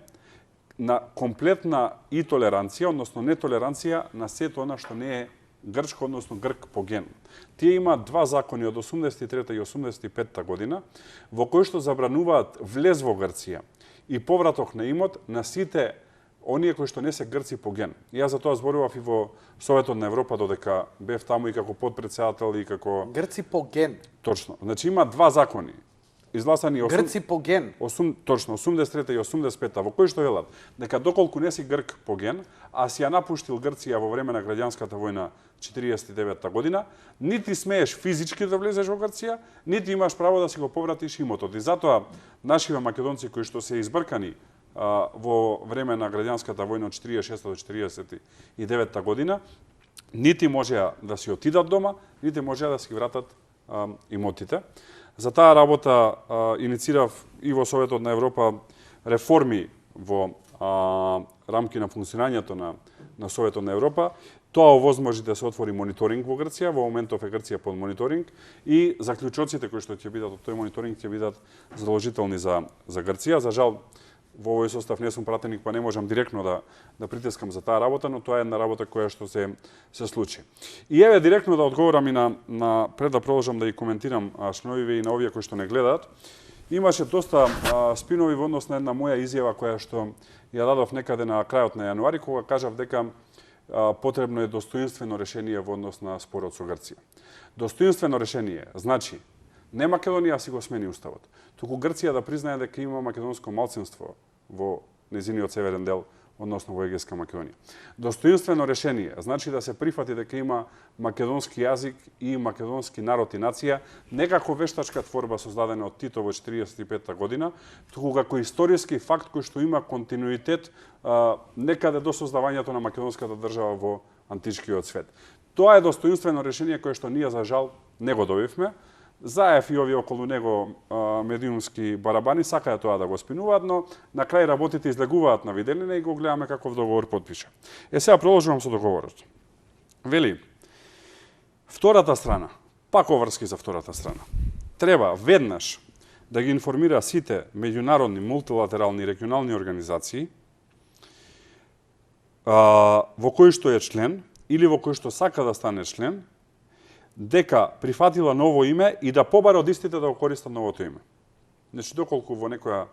на комплетна и толеранција, односно нетолеранција на сето она што не е грчко, односно грк по ген. Тие имаат два закони од 83 и 85 година, во кои што забрануваат влез во Грција и повраток на имот на сите оние кои што не се грци по ген. Јас за тоа зборував и во Советот на Европа, додека бев таму и како подпредседател и како... Грци по ген. Точно. Значи има два закони. Изгласани Грци по ген. точно, 83 и 85 во кои што велат дека доколку не си грк по ген, а си ја напуштил Грција во време на граѓанската војна 49 година, нити смееш физички да влезеш во Грција, нити имаш право да си го повратиш имотот. И затоа нашиве македонци кои што се избркани во време на граѓанската војна од 46 до 49 година, нити можеа да си отидат дома, нити можеа да си вратат имотите. За таа работа иницирав и во Советот на Европа реформи во рамки на функционирањето на Советот на Европа. Тоа овозможи да се отвори мониторинг во Грција, во моментов е Грција под мониторинг и заклучоците кои што ќе бидат од тој мониторинг ќе бидат задолжителни за Грција. За жал, во овој состав не сум пратеник, па не можам директно да притискам за таа работа, но тоа е една работа која што се случи. И еве директно да одговорам и на пред да продолжам да ги коментирам членовиве и на овие кои што не гледаат. Имаше доста спинови во однос на една моја изјава која што ја дадов некаде на крајот на јануари, кога кажав дека потребно е достоинствено решение во однос на спорот со Грција. Достоинствено решение значи не Македонија си го смени уставот, туку Грција да признае дека има македонско малцинство во незиниот северен дел, односно во Егејска Македонија. Достоинствено решение значи да се прифати дека има македонски јазик и македонски народ и нација, не како вештачка творба создадена од Тито во 45 година, туку како историски факт кој што има континуитет некаде до создавањето на македонската држава во античкиот свет. Тоа е достоинствено решение кое што ние за жал не го добивме. Заев и овие околу него медиумски барабани сакаат тоа да го спинуваат, но на крај работите излегуваат на виделина и го гледаме каков договор потпиша. Сега продолжувам со договорот. Вели, втората страна, пак оврски за втората страна, треба веднаш да ги информира сите меѓународни, мултилатерални и регионални организации во кои што е член или во кои што сака да стане член, дека прифатила ново име и да побара од истите да го користат новото име. Значи, доколку во некоја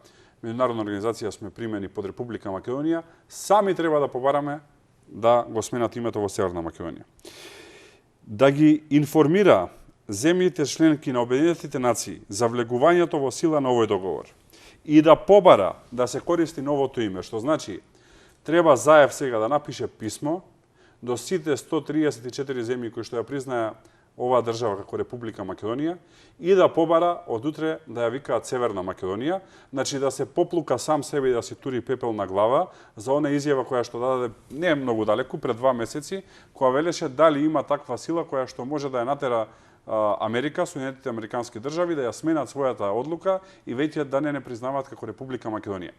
меѓународна организација сме примени под Република Македонија, сами треба да побараме да го сменат името во Северна Македонија. Да ги информира земјите членки на Обединетите нации за влегувањето во сила на овој договор и да побара да се користи новото име, што значи треба Заев сега да напише писмо до сите 134 земји кои што ја признаја оваа држава како Република Македонија и да побара од утре да ја викаат Северна Македонија, значи да се поплука сам себе и да си тури пепел на глава за она изјава која што даде не многу далеку, пред 2 месеци, која велеше дали има таква сила која што може да ја натера Америка, Соединетите американски држави да ја сменат својата одлука и веќе да не признаваат како Република Македонија.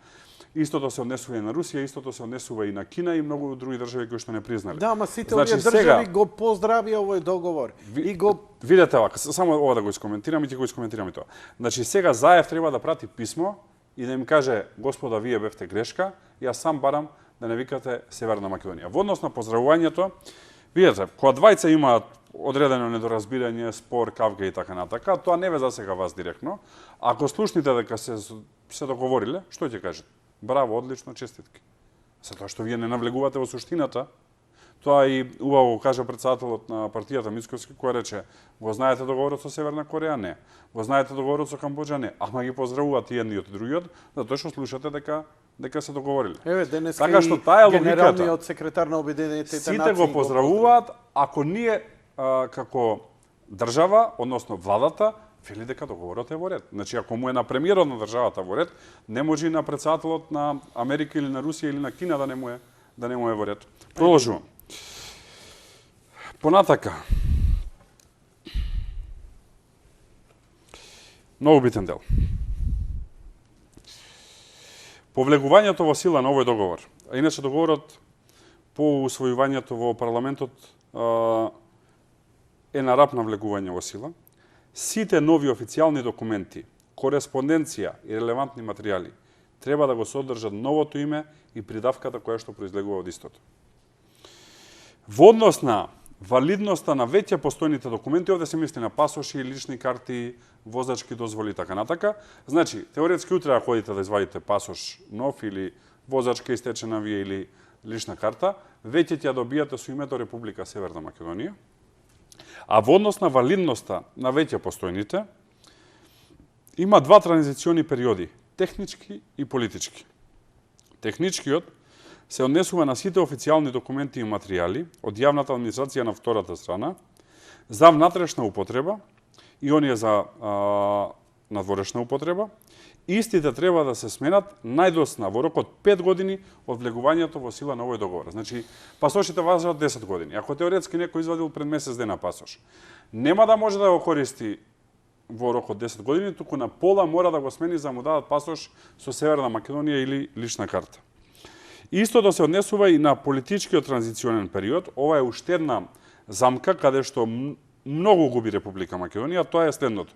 Истото се однесува и на Русија, истото се однесува и на Кина и многу други држави кои што не признале. Да, ама сите Значи, овие држави го поздравија овој договор. И го видете вака, само ова да го искоментирам и ќе го искоментирам и тоа. Значи сега Заев треба да прати писмо и да им каже: "Господа, вие бевте грешка, јас сам барам да не викате Северна Македонија." Во однос на поздравувањето, видете, кога двајца имаат одредено недоразбирање, спор, кавга и така натака, тоа не ве засега вас директно. Ако слушните дека се договориле, што ќе кажете? Браво, одлично, честитки. За тоа што вие не навлегувате во суштината, Тоа и убаво кажа председателот на партијата Мицковски, кој рече: "Го знаете договорот со Северна Кореја? Не. Го знаете договорот со Камбоџа? Не. Ама ги поздравуваат и едниот и другиот, затоа што слушате дека се договориле." Еве, денеска така што и таа е генералниот секретар на Обединетите нации сите го поздравуваат, ако ние како држава, односно владата, вели дека договорот е во ред. Значи, ако му е на премиерот на државата во ред, не може и на председателот на Америка или на Русија или на Кина да не му е во ред. Продолжувам. Понатака. Многу битен дел. Повлегувањето во сила на овој договор. А иначе договорот по усвојувањето во парламентот е на рап на влегување во сила. Сите нови официјални документи, кореспонденција и релевантни материјали треба да го содржат новото име и придавката која што произлегува од истото. Во однос на валидноста на веќе постојните документи, овде се мисли на пасоши, лични карти, возачки дозволи и така натака. Значи, теоретски утре ако ходите да извадите пасош нов или возачка истечена вие или лична карта, веќе ќе ја добијате со името Република Северна Македонија. А во однос на валидноста на веќе постојните, има два транзициони периоди, технички и политички. Техничкиот се однесува на сите официјални документи и материјали од јавната администрација на втората страна за внатрешна употреба и оние за надворешна употреба. Истите треба да се сменат најдосна во рок од 5 години од влегувањето во сила на овој договор. Значи, пасошите важат 10 години. Ако теоретски некој извадил пред месец дена пасош, нема да може да го користи во рок од 10 години, туку на пола мора да го смени за му дадат пасош со Северна Македонија или лична карта. Истото се однесува и на политичкиот транзиционен период. Ова е уште една замка каде што многу губи Република Македонија, тоа е следното.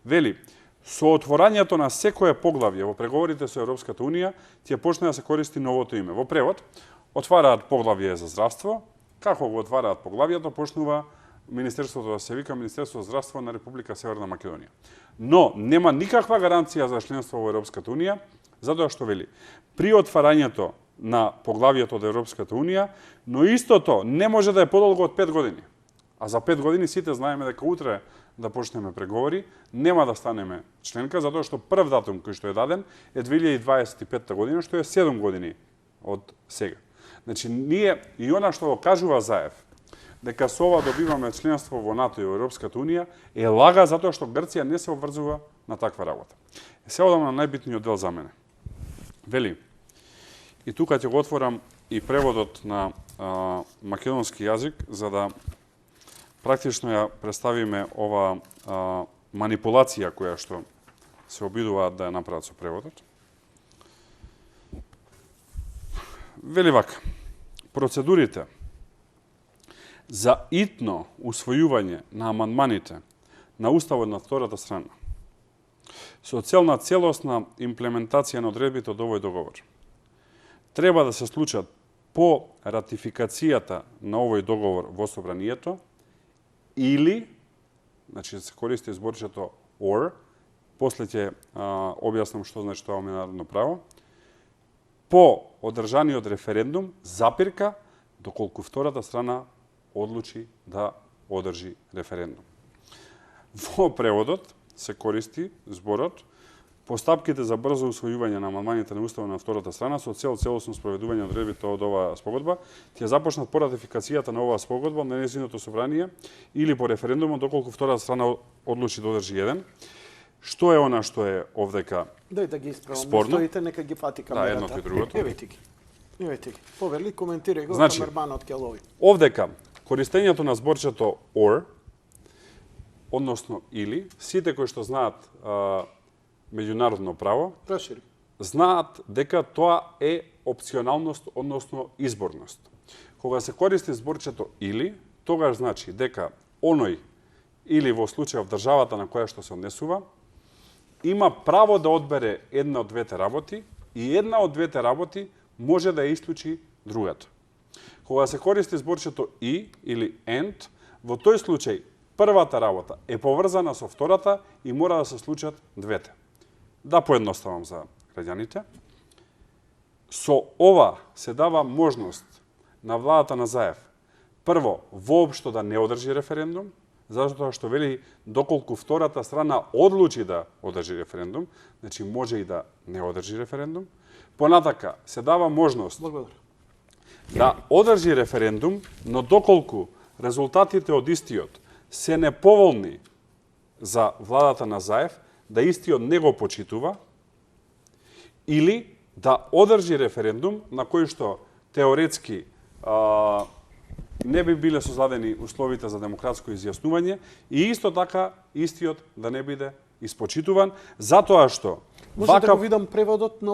Вели, со отворањето на секое поглавје во преговорите со Европската Унија ќе почне да се користи новото име. Во превод, отвараат поглавје за здравство, како го отвараат поглавјето, почнува Министерството да се вика Министерство за здравство на Република Северна Македонија. Но нема никаква гаранција за членство во Европската Унија, затоа што вели, при отварањето на поглавјето од Европската Унија, но истото не може да е подолго од 5 години. А за 5 години сите знаеме дека утре да почнеме преговори, нема да станеме членка, затоа што прв датум кој што е даден е 2025 година, што е 7 години од сега. Значи, ние и она што го кажува Заев, дека со ова добиваме членство во НАТО и во Европската Унија, е лага затоа што Грција не се обврзува на таква работа. Се одам на најбитниот дел за мене. Вели, и тука ќе го отворам и преводот на македонски јазик, за да практично ја представиме ова манипулација која што се обидуваат да ја направат со преводот. Вели вака, процедурите за итно усвојување на амандманите на Уставот на втората страна со цел на целосна имплементација на одредбите од овој договор треба да се случат по ратификацијата на овој договор во Собранието или, значи се користи зборчето or, после ќе објаснам што значи тоа во меѓународно право, по одржаниот референдум, запирка, доколку втората страна одлучи да одржи референдум. Во преводот се користи зборот постапките за брзо усвојување на амандманите на Уставот на втората страна со цел целосно спроведување на одредбите од оваа спогодба ќе започнат по ратификацијата на оваа спогодба на нејзиното собрание или по референдумот доколку втората страна одлучи да одржи еден. Што е она што е овдека Дај да ги исправам. спорно? Стоите, нека ги фати камерата. Да, едното и другото. Евете ги. Повели, коментирај го, Значи, камерманот ќе лови. Овдека користењето на зборчето or, односно или, сите кои што знаат меѓународно право, Прошири. знаат дека тоа е опционалност, односно изборност. Кога се користи зборчето или, тогаш значи дека оној или во случајов државата на која што се однесува, има право да одбере една од двете работи и една од двете работи може да ја исклучи другата. Кога се користи зборчето и или and, во тој случај првата работа е поврзана со втората и мора да се случат двете. Да поедноставам за граѓаните. Со ова се дава можност на владата на Заев прво, воопшто да не одржи референдум, затоа што вели доколку втората страна одлучи да одржи референдум, значи може и да не одржи референдум. Понатака се дава можност да одржи референдум, но доколку резултатите од истиот се неповолни за владата на Заев, да истиот не го почитува, или да одржи референдум на кој што теоретски не би биле создадени условите за демократско изјаснување и исто така истиот да не биде испочитуван, затоа што Може да го видам преводот на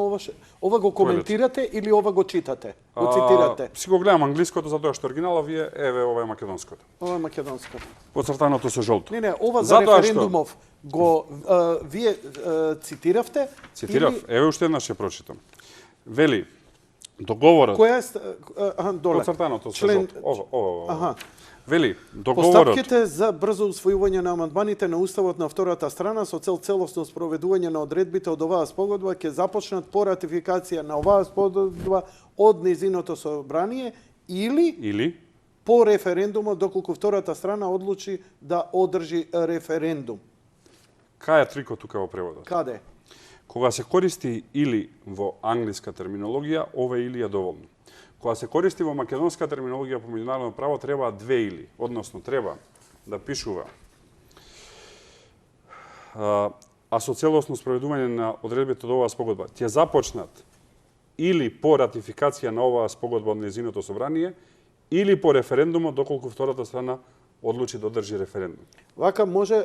ова го коментирате или ова го читате? Го цитирате? Си го гледам англиското затоа што оригинала вие ова е македонското. Ова е македонското. Поцртаното со жолто. Не, ова за референдумов го вие цитиравте? Цитирав, еве уште еднаш ќе прочитам. Вели договорот. Која е доле? Поцртаното со жолто. Ова. Вели, договорот... Постапките за брзо усвојување на амандманите на уставот на втората страна со цел целосно спроведување на одредбите од оваа спогодба ќе започнат по ратификација на оваа спогодба од нејзиното собрание или по референдумот доколку втората страна одлучи да одржи референдум. Кај е трикот тука во преводот? Каде? Кога се користи или во англиска терминологија, ова или е доволно. Кога се користи во македонска терминологија по меѓународно право, треба две или, односно треба да пишува со целосно спроведување на одредбите од оваа спогодба ќе започнат или по ратификација на оваа спогодба од нејзиното собрание, или по референдумот доколку втората страна одлучи да одржи референдум. Вака може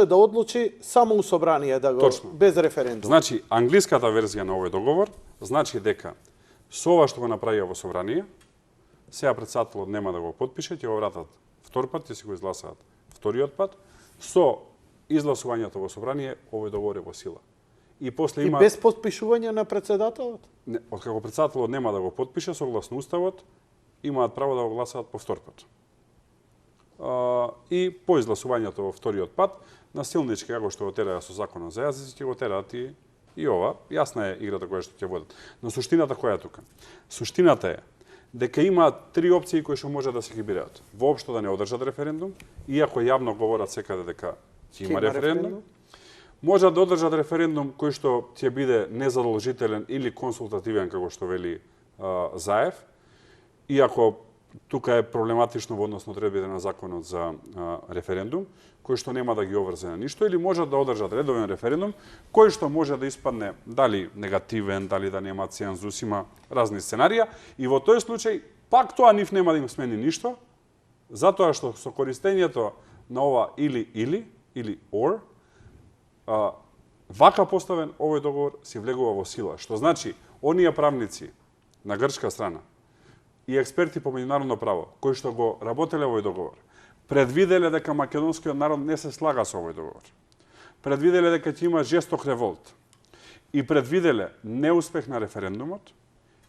да одлучи само у собрание да го без референдум. Значи англиската верзија на овој договор значи дека со ова што го направија во собрание, сега претседателот нема да го подпише, ќе го вратат втор пат, ќе си го изгласаат вториот пат, со изгласувањето во собрание овој договор е во сила. И после има без подпишување на претседателот? Не, откако претседателот нема да го подпише согласно уставот, имаат право да го гласаат повтор пат. И по изгласувањето во вториот пат, насилнички како што го тераа со законот за јазиците, го тераат и ова. Јасна е играта која што ќе водат. Но суштината која е тука? Суштината е дека има три опции кои што може да се ги бираат. Воопшто да не одржат референдум, иако јавно говорат секаде дека ќе има референдум. Може да одржат референдум кој што ќе биде незадолжителен или консултативен, како што вели Заев, иако тука е проблематично во однос на одредбите на законот за референдум, кој што нема да ги обврзе на ништо, или можат да одржат редовен референдум, кој што може да испадне дали негативен, дали да нема цензус, има разни сценарија, и во тој случај пак тоа нив нема да им смени ништо, затоа што со користењето на ова или or, вака поставен овој договор се влегува во сила, што значи оние правници на грчка страна и експерти по меѓународно право, кои што го работеле овој договор, предвиделе дека македонскиот народ не се слага со овој договор. Предвиделе дека ќе има жесток револт. И предвиделе неуспех на референдумот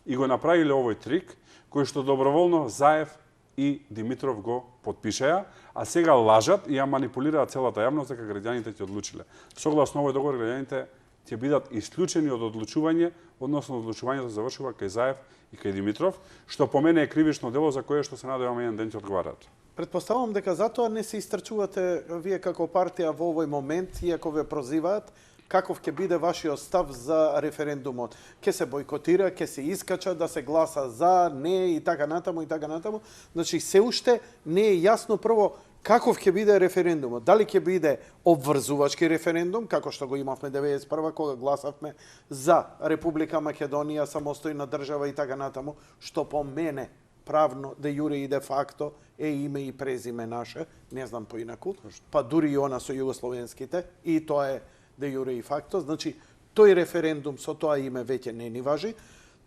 и го направиле овој трик, кој што доброволно Заев и Димитров го подпишеа, а сега лажат и ја манипулираат целата јавност дека граѓаните ќе одлучиле. Согласно овој договор, граѓаните ќе бидат исклучени од одлучување, односно одлучувањето завршува кај Заев и кај Димитров, што по мене е кривично дело за кое што се надеваме еден ден ќе одговараат. Предпоставувам дека затоа не се истрчувате вие како партија во овој момент, иако ве прозиваат, каков ќе биде вашиот став за референдумот. Ќе се бойкотира, ќе се искача да се гласа за, не и така натаму и така натаму. Значи се уште не е јасно прво каков ќе биде референдумот. Дали ќе биде обврзувачки референдум, како што го имавме 91 кога гласавме за Република Македонија, самостојна држава и така натаму, што по мене правно, де јуре и де факто е име и презиме наше, не знам поинаку, па дури и она со југословенските, и тоа е де јуре и факто. Значи, тој референдум со тоа име веќе не ни важи.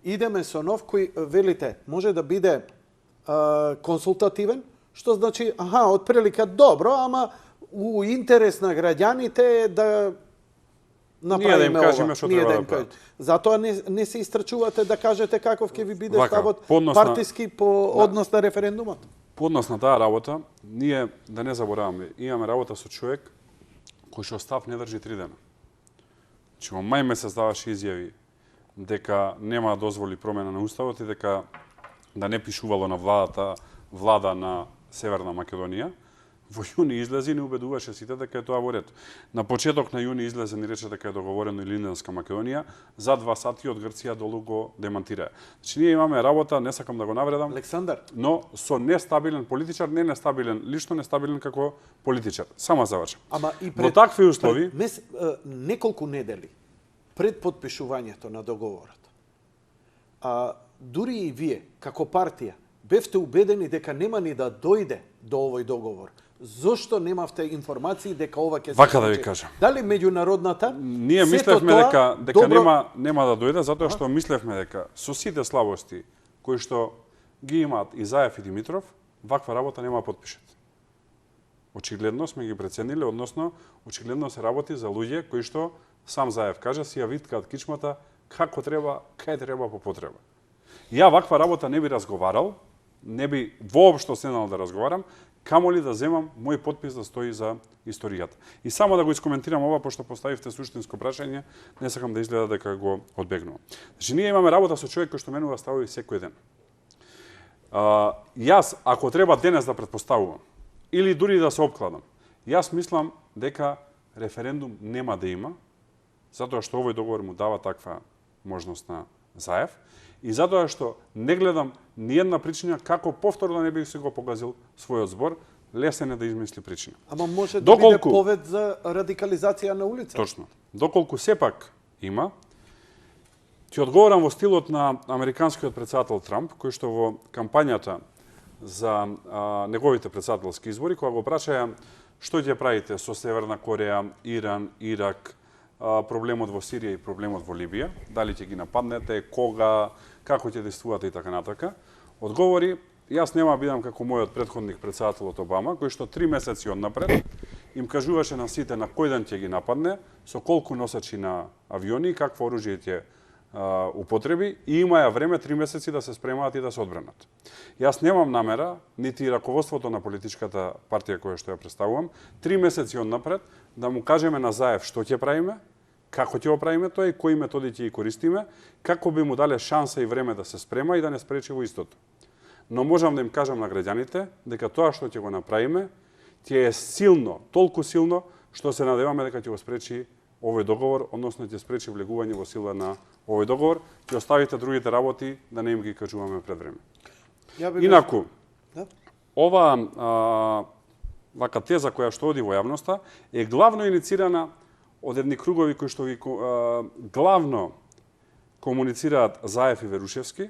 Идеме со нов кој, велите, може да биде консултативен, што значи, отприлика добро, ама у интерес на граѓаните да направиме ова. Ние да им кажеме. Затоа не се истрчувате да кажете каков ќе ви биде ставот партиски по однос на референдумот. По однос на таа работа, ние да не забораваме, имаме работа со човек кој што став не држи 3 дена. Че во мај месец даваше изјави дека нема да дозволи промена на уставот и дека да не пишувало на влада на Северна Македонија. Во јуни излезе и не убедуваше сите дека е тоа во ред. На почеток на јуни излезе и рече дека е договорено Илинденска Македонија, за 2 сати од Грција долу го демантира. Значи ние имаме работа, не сакам да го навредам, Александар, но со нестабилен политичар, не нестабилен, лично нестабилен како политичар. Само завршам. ама и Во такви услови, неколку недели пред подпишувањето на договорот, дури и вие, како партија, бевте убедени дека нема ни да дојде до овој договор. Зошто немавте информации дека ова ќе се вака да ви кажам. Дали меѓународната Ние мислевме дека нема да дојде, затоа што мислевме дека со сите слабости кои што ги имаат и Заев и Димитров, ваква работа нема да подпишат. Очигледно сме ги прецениле, односно очигледно се работи за луѓе кои што сам Заев кажа си ја виткаат кичмата како треба, кај треба по потреба. Ја ваква работа не би разговарал, не би воопшто седнал да разговарам, камоли да земам мој подпис да стои за историјата. И само да го искоментирам ова, пошто поставивте суштинско прашање, не сакам да изгледа дека го одбегнувам. Значи, ние имаме работа со човек кој што менува ставови секој ден. Јас, ако треба денес да претпоставувам, или дури да се опкладам, јас мислам дека референдум нема да има, затоа што овој договор му дава таква можност на Заев, и затоа што не гледам ни една причина како повторно не би се го погазил својот збор, лесен е да измисли причина. Ама може да биде повед за радикализација на улица. Точно. Доколку сепак има, ќе одговорам во стилот на американскиот претседател Трамп, кој што во кампањата за неговите претседателски избори, кога го прашаја што ќе правите со Северна Кореја, Иран, Ирак, проблемот во Сирија и проблемот во Либија, дали ќе ги нападнете, кога, како ќе действувате и така натака, одговори, јас нема бидам како мојот претходник претседателот Обама, кој што 3 месеци однапред им кажуваше на сите на кој ден ќе ги нападне, со колку носачи на авиони, какво оружје ќе употреби и имаја време 3 месеци да се спремаат и да се одбранат. Јас немам намера, нити раководството на политичката партија која што ја представувам, 3 месеци однапред да му кажеме на Заев што ќе правиме, како ќе го правиме тоа и кои методи ќе ги користиме, како би му дале шанса и време да се спрема и да не спречи во истото. Но можам да им кажам на граѓаните дека тоа што ќе го направиме ќе е силно, толку силно што се надеваме дека ќе го спречи овој договор, односно ќе спречи влегување во сила на овој договор, ќе оставите другите работи да не им ги кажуваме пред време. Инаку, ова вака теза која што оди во јавноста е главно иницирана од едни кругови кои што ги главно комуницираат Заев и Верушевски,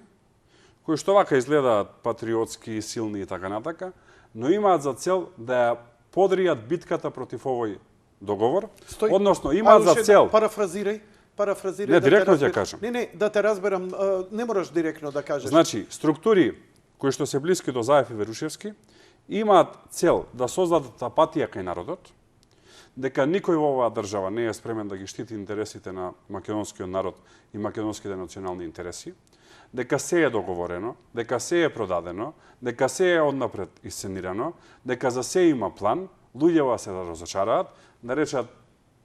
кои што вака изгледаат патриотски, силни и така натака, но имаат за цел да ја подријат битката против овој договор, односно имаат за цел... Парафразирај. Не, директно ќе кажам. Не, да те разберам, не мораш директно да кажеш. Значи, структури кои што се блиски до Заев и Верушевски имаат цел да создадат апатија кај народот, дека никој во оваа држава не е спремен да ги штити интересите на македонскиот народ и македонските национални интереси, дека се е договорено, дека се е продадено, дека се е однапред исценирано, дека за се има план, луѓето се да разочараат, да речат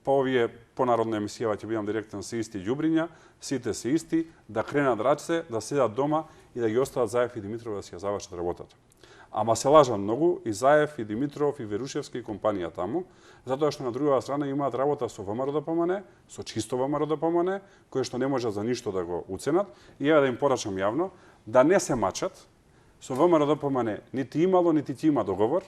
па овие по народна емисија ќе бидам директен се исти ѓубриња, сите се исти, да кренат рачце, да седат дома и да ги остават Заев и Димитров да си ја завршат работата. Ама се лажат многу и Заев, и Димитров, и Верушевски и компанија таму, затоа што на другава страна имаат работа со ВМРО-ДПМН, со чисто ВМРО-ДПМН, кои што не можат за ништо да го уценат, и ја да им порачам јавно, да не се мачат, со ВМРО-ДПМН нити имало, нити ќе има договор,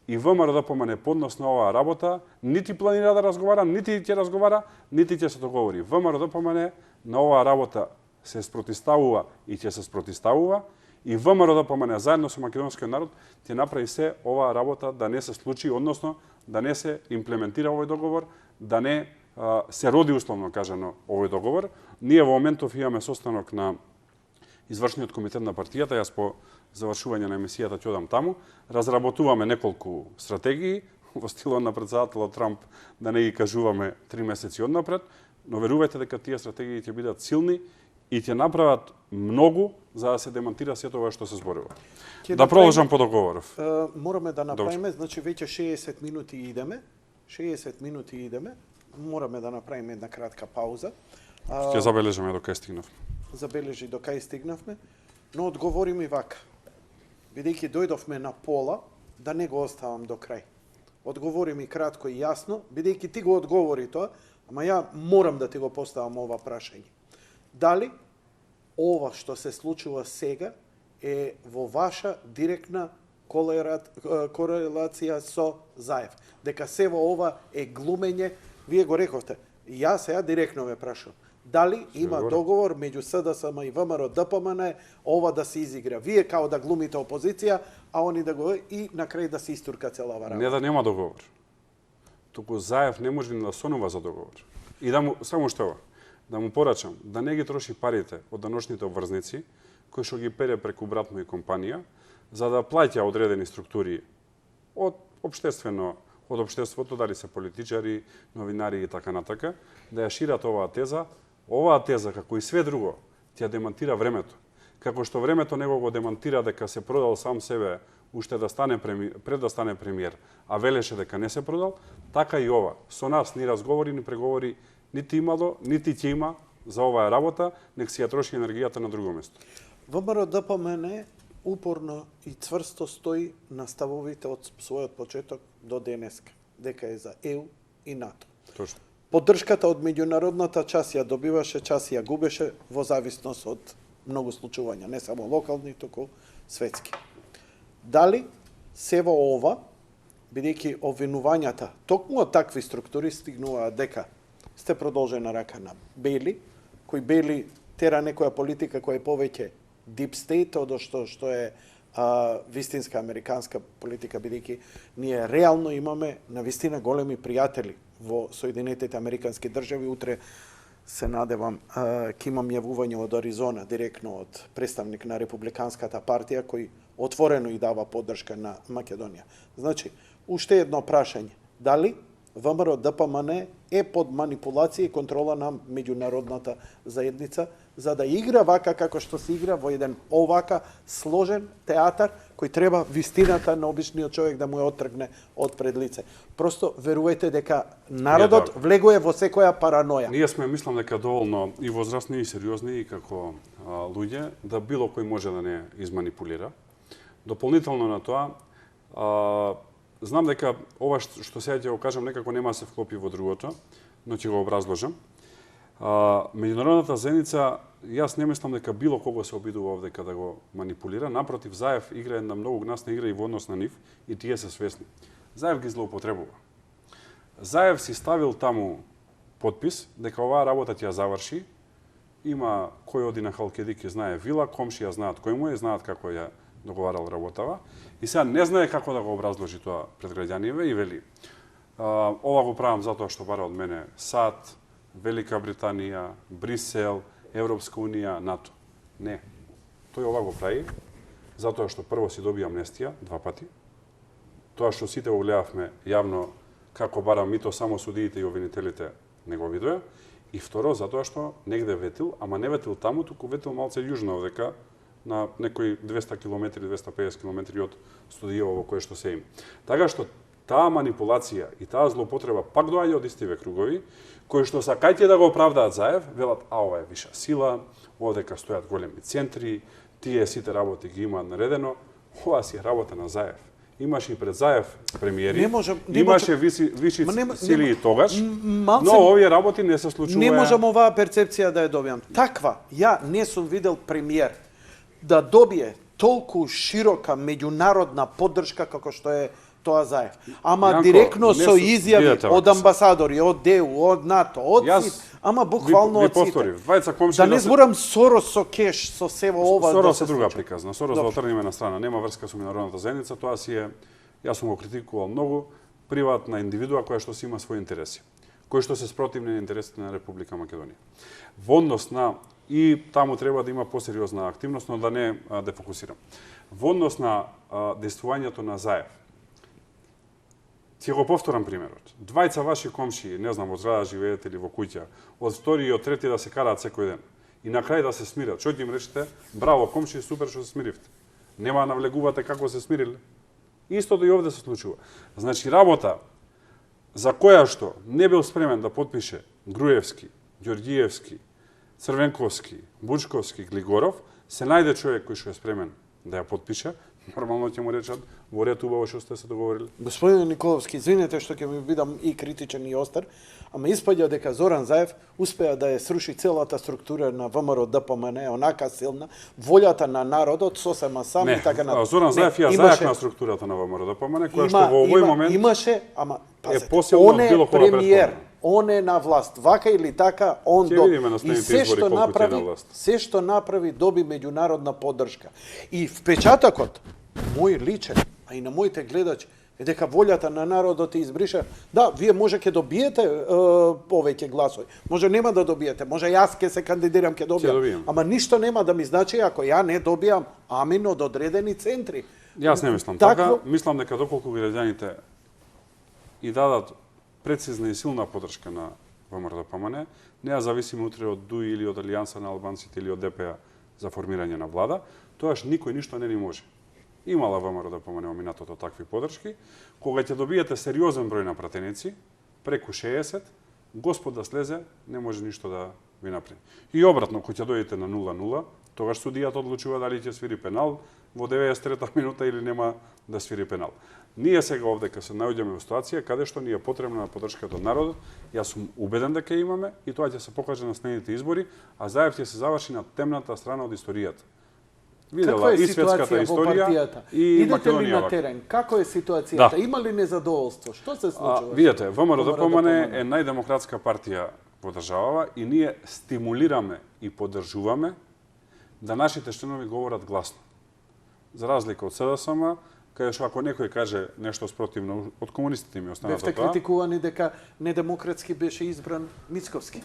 и ВМРО-ДПМН поднос на оваа работа нити планира да разговара, нити ќе разговара, нити ќе се договори. ВМРО-ДПМН на оваа работа се спротиставува и ќе се спротиставува, и ВМРО-ДПМН заедно со македонскиот народ ќе направи се оваа работа да не се случи, односно да не се имплементира овој договор, да не се роди условно кажано овој договор. Ние во моментов имаме состанок на извршниот комитет на партијата, јас по завршување на емисијата ќе одам таму, разработуваме неколку стратегии во стилот на претседателот Трамп, да не ги кажуваме 3 месеци однапред, но верувајте дека тие стратегии ќе бидат силни и ќе направат многу за да се демонтира сето ова што се зборува. Да продолжам по договоров. Мораме да направиме, значи веќе 60 минути идеме. 60 минути идеме. Мораме да направиме една кратка пауза. Ќе забележиме до кај стигнавме. Забележи до кај стигнавме. но одговори ми вака. Бидејќи дојдовме на пола, да не го оставам до крај. Одговори ми кратко и јасно, бидејќи ти го одговори тоа, ама ја морам да ти го поставам ова прашање. Дали ова што се случува сега е во ваша директна корелација со Заев? Дека се во ова е глумење, вие го рековте. Јас сега директно ве прашувам. Дали има договор меѓу СДСМ и ВМРО ДПМН ова да се изигра? Вие као да глумите опозиција, а они да го и на крај да се истурка цела работа. Не да нема договор. Туку Заев не може да сонува за договор. И да му само што ова, да му порачам да не ги троши парите од даношните обврзници кои што ги пере преку брат му и компанија за да плаќа одредени структури од општеството, дали се политичари, новинари и така натака, да ја шират оваа теза. Оваа теза, како и све друго, ќе демантира времето. Како што времето него го демантира дека се продал сам себе уште да стане пред да стане премиер, а велеше дека не се продал, така и ова. Со нас ни разговори, ни преговори нити имало, нити ќе има за оваа работа, нек си ја троши енергијата на друго место. ВМРО ДПМН упорно и цврсто стои на ставовите од својот почеток до денеска, дека е за ЕУ и НАТО. Точно. Поддршката од меѓународната част ја добиваше, част ја губеше во зависност од многу случувања, не само локални, туку светски. Дали се во ова, бидејќи обвинувањата токму од такви структури стигнуваат дека сте продолжена рака на Бели, кој Бели тера некоја политика која е повеќе deep state, од што е вистинска американска политика, бидејќи ние реално имаме навистина големи пријатели во Соединетите Американски држави. Утре се надевам ќе имам јавување од Аризона, директно од представник на Републиканската партија, кој отворено и дава поддршка на Македонија. Значи, уште едно прашање. Дали ВМРО ДПМН е под манипулација и контрола на меѓународната заедница, за да игра вака како што се игра во еден овака сложен театар, кој треба вистината на обичниот човек да му ја оттргне од пред лице. Просто верувајте дека народот влегува во секоја параноја. Ние сме, мислам дека доволно и возрастни и сериозни и како луѓе да било кој може да не изманипулира. Дополнително на тоа, знам дека ова што сега ќе го кажам некако нема да се вклопи во другото, но ќе го образложам. Меѓународната заедница, јас не мислам дека било кого се обидува овдека да го манипулира. Напротив, Заев игра една многу гнасна игра и во однос на нив, и тие се свесни. Заев ги злоупотребува. Заев си ставил таму подпис дека оваа работа ќе ја заврши. Има кој оди на Халкидик и знае вила, комшија знаат кој му е, знаат како ја договарал работава. И сега не знае како да го образложи тоа пред граѓаниве и вели: ова го правам затоа што бара од мене САД, Велика Британија, Брисел, Европска унија, НАТО. Не. Тој ова го прави затоа што прво си доби амнестија 2 пати. Тоа што сите го гледавме јавно како бара мито само судиите и обвинителите не го видоа. И второ, затоа што негде ветил, ама не ветил таму, туку ветил малце јужно овдека, на некои 200 км, 250 км од студијево во кое што се им. Така што таа манипулација и таа злоупотреба пак доаѓа од истиве кругови, кои што сакајќи да го оправдаат Заев, велат: а ова е виша сила, овдека стојат големи центри, тие сите работи ги имаат наредено. Ова си е работа на Заев. Имаше и пред Заев премиери, имаше виши сили и тогаш, но овие работи не се случуваат. Не можам оваа перцепција да ја добијам. Таква, ја не сум видел премиер да добие толку широка меѓународна поддршка како што е тоа Заев. Ама Јанко, директно со изјави од амбасадори, од ДЕУ, од НАТО, од СИД, ама буквално од сите. Да не зборам Сорос со кеш, со се во ова. Сорос е друга приказна. Сорос да отргнеме на страна. Нема врска со меѓународната заедница. Тоа си е, јас сум го критикувал многу, приватна индивидуа која што си има своји интереси, кои што се спротивни на интересите на Република Македонија. Во однос на, и таму треба да има посериозна активност, но да не дефокусирам. Во однос на действувањето на Заев, ќе го повторам примерот. Двајца ваши комшии, не знам, од зграда живеете или во куќа, од втори и од трети да се караат секој ден. И на крај да се смират. Што ќе им речете? Браво, комши, супер што се смиривте. Нема навлегувате како се смириле. Истото и овде се случува. Значи, работа за која што не бил спремен да потпише Груевски, Ѓорѓиевски, Црвенковски, Бучковски, Глигоров, се најде човек кој што е спремен да ја потпише, нормално ќе му речат во ред убаво што сте се договорили. Господин Николовски, извинете што ќе ми бидам и критичен и остар, ама испаѓа дека Зоран Заев успеа да ја сруши целата структура на ВМРО ДПМН, онака силна, волјата на народот сосема сам и така натаму. Зоран Заев ја зајакна структурата на ВМРО ДПМН, која што во овој момент имаше, ама пазете, посилно од било кога премиер, он е на власт, вака или така, он Ќе до. видиме на следните избори колку ќе е на власт. Се што направи доби меѓународна поддршка. И впечатокот мој личен, а и на моите гледачи, е дека волјата на народот избриша. Да, вие може ќе добиете повеќе гласови. Може нема да добиете, може јас ќе се кандидирам, ќе добијам. Ама ништо нема да ми значи ако ја не добијам амин од одредени центри. Јас не мислам така. Мислам дека доколку граѓаните и дадат прецизна и силна поддршка на ВМРО ДПМН, неа зависиме утре од ДУИ или од Алијанса на албанците или од ДПА за формирање на влада, тоаш никој ништо не ни може. Имала ВМРО ДПМН во минатото такви поддршки, кога ќе добиете сериозен број на пратеници, преку 60, Господ да слезе, не може ништо да ви направи. И обратно, кога ќе дојдете на 0-0, тогаш судијата одлучува дали ќе свири пенал во 93-та минута или нема да свири пенал. Ние сега овде ќе се наоѓаме во ситуација каде што ни е потребна поддршката од народот. Јас сум убеден дека имаме и тоа ќе се покаже на следните избори, а Заев ќе се заврши на темната страна од историјата. Видела и светската историја и идете ли Македонија. на терен? Како е ситуацијата? Да. Има ли незадоволство? Што се случува? Видете, ВМРО ДПМН е најдемократска партија во државава и ние стимулираме и поддржуваме да нашите членови говорат гласно. За разлика од СДСМ, каде што ако некој каже нешто спротивно од комунистите ми останато Бевте тоа. критикувани дека недемократски беше избран Мицковски.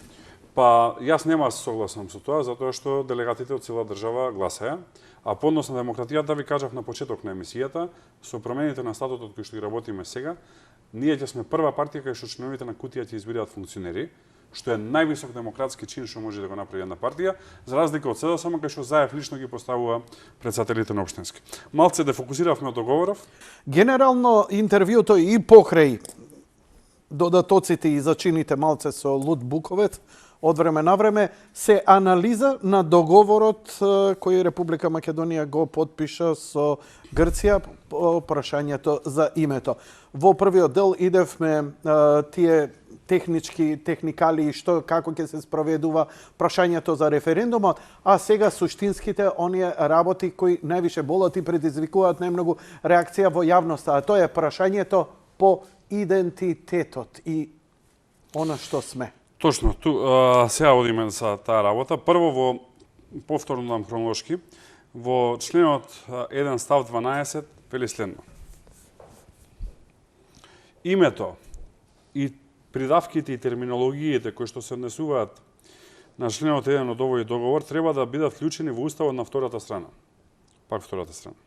Па јас нема се согласам со тоа, затоа што делегатите од цела држава гласаја, а по однос на демократијата ви кажав на почеток на емисијата, со промените на статутот кој што ги работиме сега, ние ќе сме прва партија кај што членовите на кутија ќе избираат функционери, што е највисок демократски чин што може да го направи една партија, за разлика од СДСМ кај што Заев лично ги поставува председателите на општински. Малце дефокусиравме од договоров. Генерално интервјуто и покрај додатоците и зачините малце со Луд Буковец, од време на време се анализа на договорот кој Република Македонија го потпиша со Грција по прашањето за името. Во првиот дел идевме тие техникали што како ќе се спроведува прашањето за референдумот, а сега суштинските оние работи кои највише болат и предизвикуваат најмногу реакција во јавноста, а тоа е прашањето по идентитетот и она што сме. Точно, сега одиме за таа работа. Прво во повторно хронолошки, во членот 1 став 12 вели следно. Името и придавките и терминологиите кои што се однесуваат на членот 1 од овој договор треба да бидат вклучени во уставот на втората страна. Пак втората страна.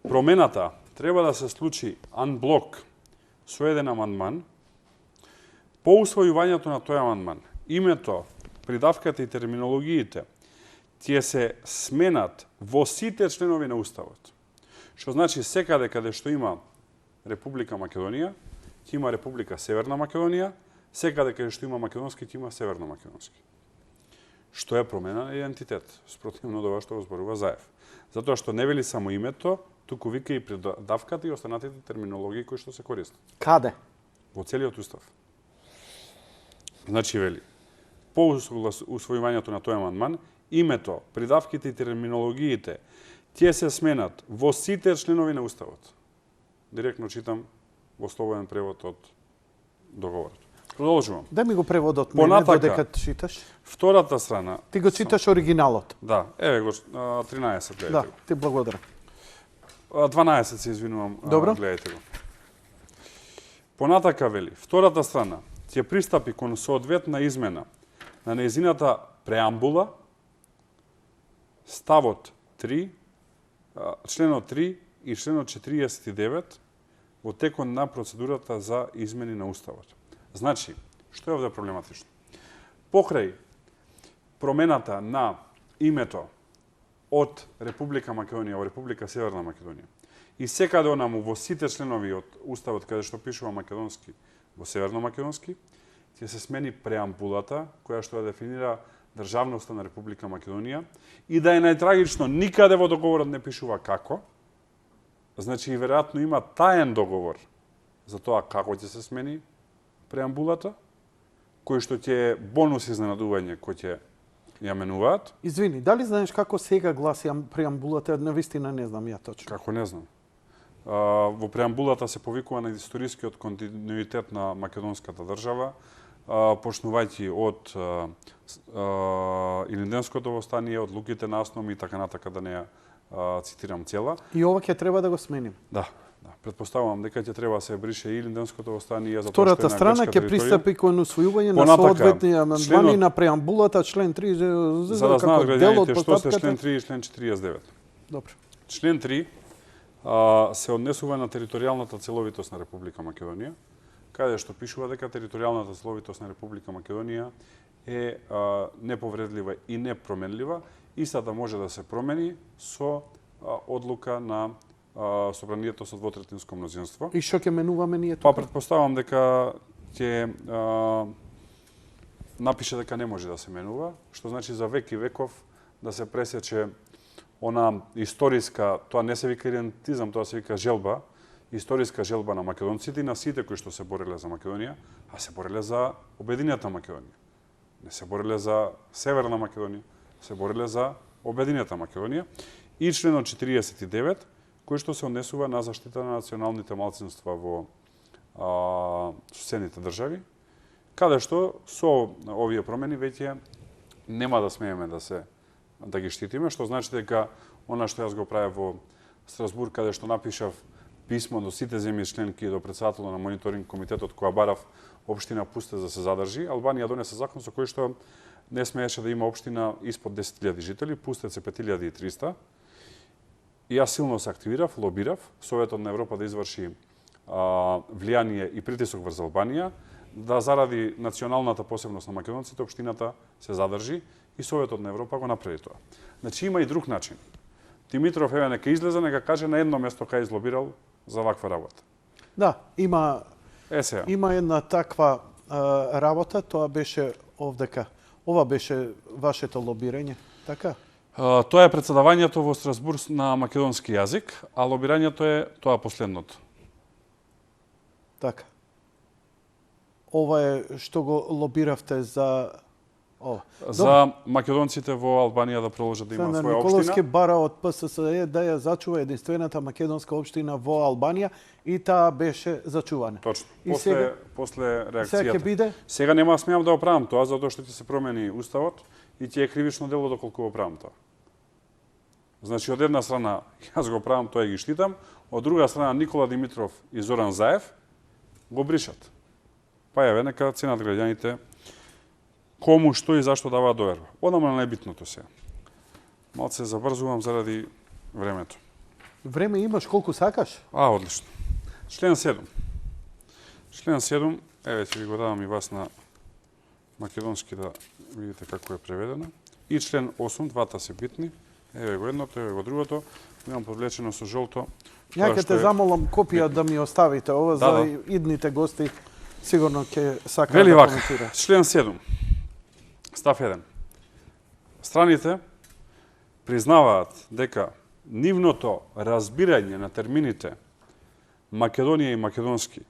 Промената треба да се случи анблок со еден амандман. По усвојувањето на тој амандман, името, придавката и терминологиите ќе се сменат во сите членови на уставот. Што значи секаде каде што има Република Македонија, ќе има Република Северна Македонија, секаде каде што има македонски, ќе има северно македонски. Што е промена на идентитет, спротивно до ова што го зборува Заев. Затоа што не вели само името, туку вика и придавката и останатите терминологии кои што се користат. Каде? Во целиот устав. Значи вели, по усвојувањето на тој амандман, името, придавките и терминологиите ќе се сменат во сите членови на уставот. Директно читам во слободен превод од договорот. Продолжувам. Да ми го преводот Понатака, додека читаш. Втората страна. Ти го читаш оригиналот. Да, еве го 13 гледајте Да, го. ти благодарам. 12 се извинувам, Добро. гледајте го. Понатака вели, втората страна ќе пристапи кон соодветна измена на нејзината преамбула, ставот 3, членот 3 и членот 49 во текот на процедурата за измени на уставот. Значи, што е овде проблематично? Покрај промената на името од Република Македонија во Република Северна Македонија и секаде онаму во сите членови од уставот каде што пишува македонски во северно македонски, ќе се смени преамбулата која што ја дефинира државноста на Република Македонија и да е најтрагично никаде во договорот не пишува како. Значи, и веројатно има таен договор за тоа како ќе се смени преамбулата, кој што ќе бонус изненадување кој ќе ја менуваат. Извини, дали знаеш како сега гласи преамбулата? Навистина не знам ја точно. Како не знам. Во преамбулата се повикува на историскиот континуитет на македонската држава, почнувајќи од Илинденското востание, од луките на Асном и така натака, да не ја цитирам цела. И ова ќе треба да го сменим. Да. Предпоставувам дека ќе треба да се брише и Илинденското востание, затоа што втората е на страна грчка ќе пристапи кон усвојување на Понатака, соодветни амандмани на преамбулата, член 3, за да знаат дел од граѓаните што се постапката. член 3 и член 49. Добро. Член 3 се однесува на територијалната целовитост на Република Македонија, каде што пишува дека територијалната целовитост на Република Македонија е неповредлива и непроменлива, истата може да се промени со одлука на собранието со двотретинско мнозинство. И што ќе менуваме ние Па тука? претпоставам дека ќе напише дека не може да се менува, што значи за век и веков да се пресече она историска, тоа не се вика идентизам, тоа се вика желба, историска желба на македонците и на сите кои што се бореле за Македонија, а се бореле за обединета Македонија. Не се бореле за Северна Македонија, се бореле за обединета Македонија. И членот 49, кој што се однесува на заштита на националните малцинства во суседните држави, каде што со овие промени веќе нема да смееме да ги штитиме, што значи дека она што јас го правев во Страсбург, каде што напишав писмо до сите земји членки и до претседателот на мониторинг комитетот, која барав општина Пустез да се задржи, Албанија донесе закон со кој што не смееше да има општина испод 10.000 жители, Пустец е 5.300. И јас силно се активирав, лобирав Советот на Европа да изврши влијание и притисок врз Албанија, да заради националната посебност на македонците, општината се задржи и Советот на Европа го направи тоа. Значи има и друг начин. Димитров еве нека излезе, нека каже на едно место кај излобирал за ваква работа. Да, има Сега. има една таква работа, тоа беше овдека. Ова беше вашето лобирање, така? Тоа е претседавањето во Страсбург на македонски јазик, а лобирањето е тоа последното. Така. Ова е што го лобиравте за ова. За македонците во Албанија да продолжат да имаат своја Николовски општина. бара од ПССЕ да ја зачува единствената македонска општина во Албанија и таа беше зачувана. Точно. И сега После сега реакцијата. ќе биде Сега нема смеам да го правам тоа, затоа што ќе се промени уставот и ќе е кривично дело доколку го правам тоа. Значи, од една страна јас го правам тоа и ги штитам, од друга страна Никола Димитров и Зоран Заев го бришат. Па еве, нека ценат граѓаните кому, што и зашто даваат доверба. Одам на најбитното сега. Малце забрзувам заради времето. време имаш колку сакаш? Одлично. Член 7. Член 7, еве ќе ви го давам и вас на македонски да видите како е преведено. И член 8, двата се битни. Еве го едното, еве го другото. Имам подвлечено со жолто. Ја ќе те замолам копија да ми оставите ова Да, за идните гости. Сигурно ќе сакаат Вели да вака, коментираат. член 7, став 1. Страните признаваат дека нивното разбирање на термините Македонија и македонски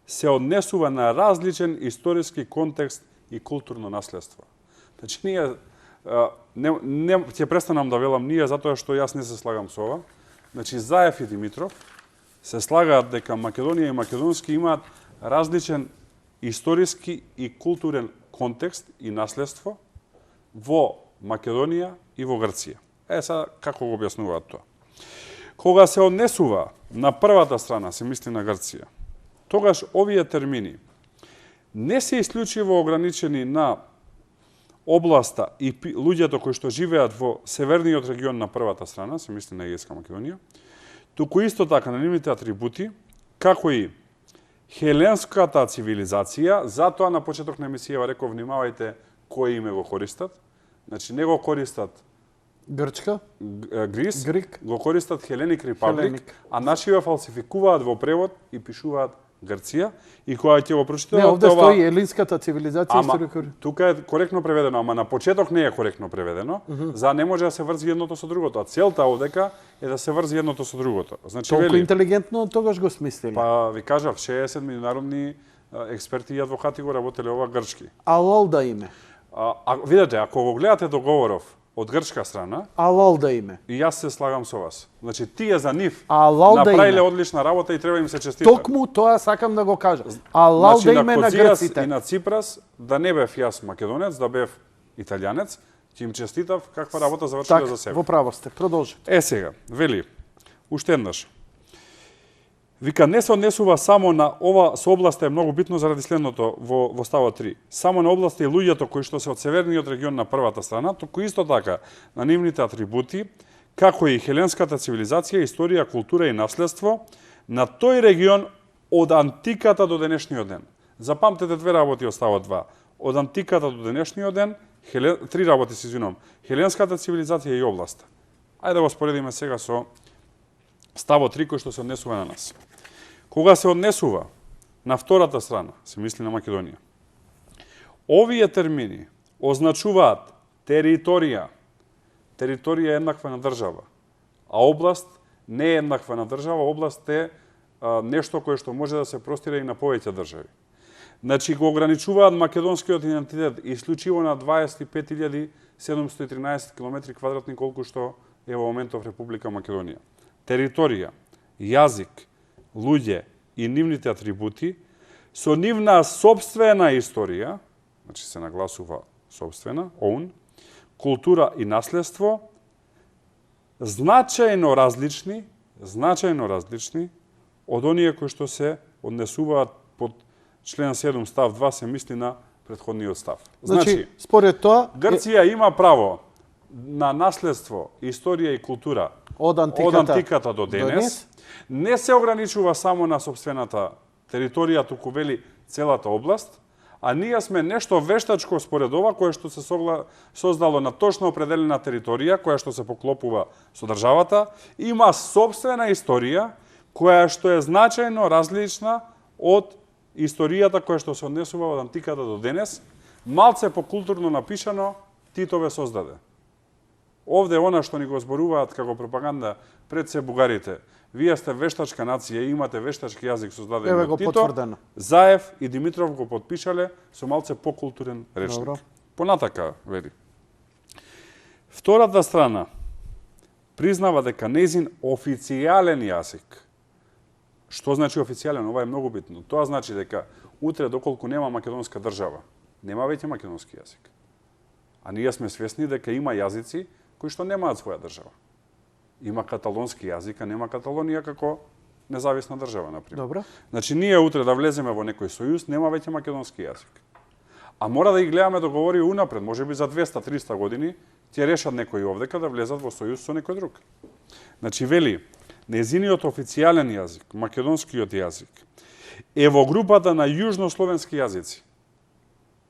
се однесува на различен историски контекст и културно наследство. Значи, ние не ќе престанам да велам ние затоа што јас не се слагам со ова. Значи, Заев и Димитров се слагаат дека Македонија и македонски имаат различен историски и културен контекст и наследство во Македонија и во Грција. Сега како го објаснуваат тоа? Кога се однесува на првата страна, се мисли на Грција, тогаш овие термини не се исклучиво ограничени на областа и луѓето кои што живеат во северниот регион на првата страна, се мисли на Егејска Македонија, туку исто така на нивните атрибути, како и хеленската цивилизација, затоа на почеток на емисијава реков внимавајте кои име го користат. Значи не го користат Грчка, Грис, Грик, го користат Hellenic Republic, Hellenic. а нашиве фалсификуваат во превод и пишуваат Грција, и кога ќе го Не, прочитавате овде стои елинската цивилизација Ама, историја. тука е коректно преведено, ама на почеток не е коректно преведено, за не може да се врзи едното со другото. А целта овдека е да се врзи едното со другото. Значи, Толку вели, интелигентно тогаш го смислили. па ви кажав, 60 меѓународни експерти и адвокати го работеле ова грчки. Алал да име. Видете, ако го гледате договоров од грчка страна, Алал да име. и јас се слагам со вас. Значи, тие за нив Алал да направиле име. одлична работа и треба им се честита. Токму тоа сакам да го кажам. Алал Значи, да име на Козијас грците. и на Ципрас, да не бев јас македонец, да бев италијанец, ќе им честитав каква работа завршиле Так, за себе. во право сте. Продолжи. Сега, вели, уште еднаш. Вика, не се однесува само на ова со областа е многу битно заради следното во ставот 3. Само на областа и луѓето кои што се од северниот регион на првата страна, туку исто така на нивните атрибути, како и хеленската цивилизација, историја, култура и наследство на тој регион од антиката до денешниот ден. Запамтете две работи од ставот 2. Од антиката до денешниот ден, три работи се извинувам, хеленската цивилизација и областа. Ајде да го споредиме сега со ставот 3 кој што се однесува на нас. Кога се однесува на втората страна, се мисли на Македонија, овие термини означуваат територија. Територија е еднаква на држава, а област не е еднаква на држава, област е нешто кое што може да се простира и на повеќе држави. Значи, го ограничуваат македонскиот идентитет исклучиво на 25.713 км квадратни, колку што е во моментов Република Македонија. Територија, јазик, луѓе и нивните атрибути, со нивна собствена историја, значи се нагласува собствена, own, култура и наследство, значајно различни од оние кои што се однесуваат под член 7 став 2, се мисли на претходниот став. Значи, според тоа, Грција има право на наследство, историја и култура од антиката до денес. Не се ограничува само на собствената територија, туку вели целата област, а ние сме нешто вештачко според ова, кое што се создало на точно определена територија, која што се поклопува со државата, има собствена историја, која што е значајно различна од историјата која што се однесува од антиката до денес, малце покултурно напишано, Тито ве создаде. Овде она што ни го зборуваат како пропаганда пред се бугарите. Вие сте вештачка нација и имате вештачки јазик создаден од Тито. потврдено. Заев и Димитров го подпишале со малце покултурен речник. Добро. Понатака, вели. Втората страна признава дека нејзин официјален јазик. Што значи официјален? Ова е многу битно. Тоа значи дека утре, доколку нема македонска држава, нема веќе македонски јазик. А ние сме свесни дека има јазици кои што немаат своја држава. Има каталонски јазик, а нема Каталонија како независна држава, например. Добро. Значи, ние утре да влеземе во некој сојуз, нема веќе македонски јазик. А мора да ги гледаме договори унапред, може би за 200-300 години, ќе решат некои овдека да влезат во сојуз со некој друг. Значи, вели, нејзиниот официјален јазик, македонскиот јазик, е во групата на јужнословенски јазици.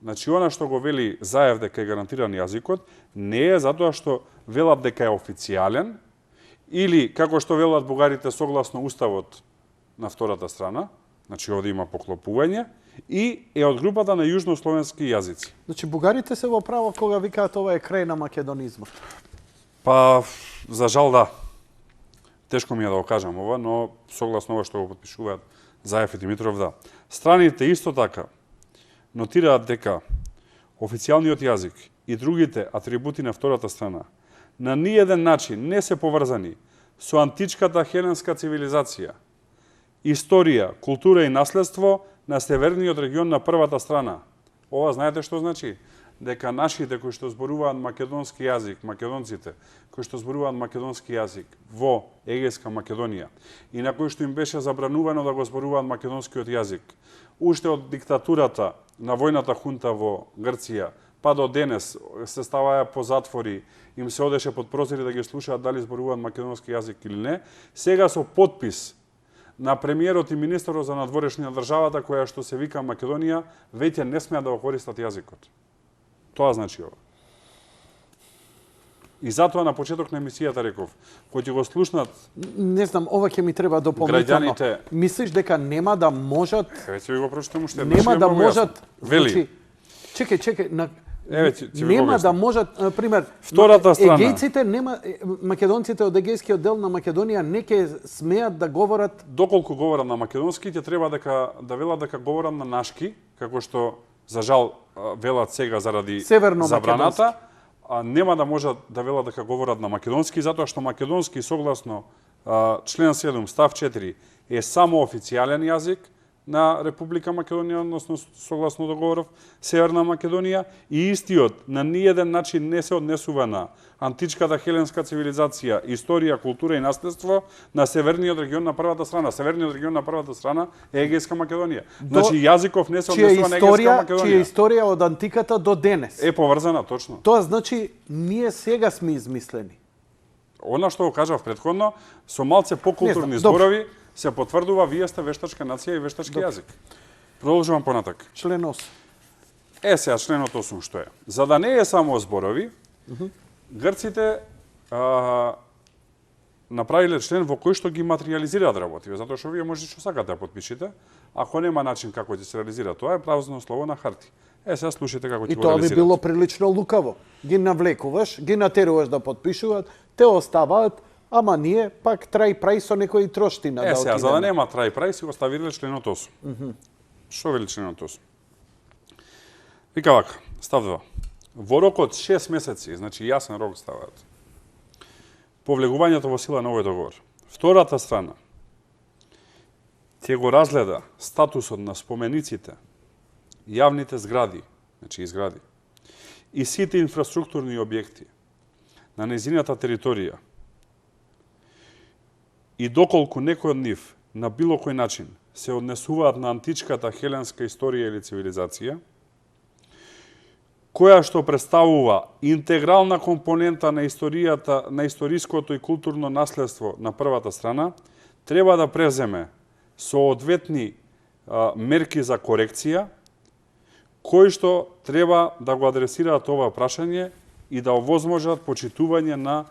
Значи, она што го вели Заев дека е гарантиран јазикот, не е затоа што велат дека е официјален, или, како што велат бугарите согласно уставот на втората страна, значи овде има поклопување, и е од групата на јужнословенски јазици. Значи, бугарите се во право кога викаат ова е крај на македонизмот. Па, за жал да. Тешко ми е да го кажам ова, но согласно ова што го подпишуваат Заев и Димитров, да. Страните исто така нотираат дека официјалниот јазик и другите атрибути на втората страна на ниеден начин не се поврзани со античката хеленска цивилизација, историја, култура и наследство на северниот регион на првата страна. Ова знаете што значи? Дека нашите кои што зборуваат македонски јазик, македонците кои што зборуваат македонски јазик во Егејска Македонија и на кои што им беше забранувано да го зборуваат македонскиот јазик, уште од диктатурата на војната хунта во Грција, па до денес се ставаја по затвори, им се одеше под прозори да ги слушаат дали зборуваат македонски јазик или не, сега со подпис на премиерот и министерот за надворешни на државата, која што се вика Македонија, веќе не смеат да го користат јазикот. Тоа значи ова. И затоа на почеток на емисијата реков, кои ќе го слушнат Не знам, ова ќе ми треба дополнително. граѓаните. Мислиш дека нема да можат, Веќе ви го прочитам уште нема да можат, Вели. чекај, Еве, ќе ви го нема да објаснам. можат, на пример, Втората страна. егејците нема, македонците од егејскиот дел на Македонија не ќе смеат да говорат. Доколку говорам на македонски, ќе треба да велат дека говорам на нашки, како што за жал велат сега заради Северно забраната, а нема да можат да велат дека говорат на македонски, затоа што македонски согласно член 7 став 4 е само официјален јазик на Република Македонија, односно согласно договоров Северна Македонија, и истиот на ниеден начин не се однесува на античката хеленска цивилизација, историја, култура и наследство на северниот регион на првата страна. Северниот регион на првата страна е Егејска Македонија. Значи јазиков не се однесува на Егејска Македонија. Чија историја од антиката до денес. Е поврзана, точно. Тоа значи ние сега сме измислени. Она што го кажав претходно, со малце покултурни зборови се потврдува вие сте вештачка нација и вештачки јазик. Продолжувам понатак. Член 8. Сега членот 8 што е? За да не е само зборови, грците направиле член во кој што ги материализираат работиве, затоа што вие можете што сакате да подпишете, ако нема начин како ќе се реализира тоа, е празно слово на харти. Сега слушайте како ќе И го тоа би реализираат. било прилично лукаво. Ги навлекуваш, ги натеруваш да подпишуваат, те оставаат, ама ние пак трај прај со некои троштина да Сега, отидеме. за да нема трај прај, си го ставиле членот 8. Што вели членот 8? Вика вака, став 2. Во рок од 6 месеци, значи јасен рок ставаат, по влегувањето во сила на овој договор, втората страна ќе го разгледа статусот на спомениците, јавните згради, значи изгради, и сите инфраструктурни објекти на нејзината територија, и доколку некој од нив на било кој начин се однесуваат на античката хеленска историја или цивилизација, која што представува интегрална компонента на историјата, на историското и културно наследство на првата страна, треба да преземе соодветни мерки за корекција, кои што треба да го адресираат ова прашање и да овозможат почитување на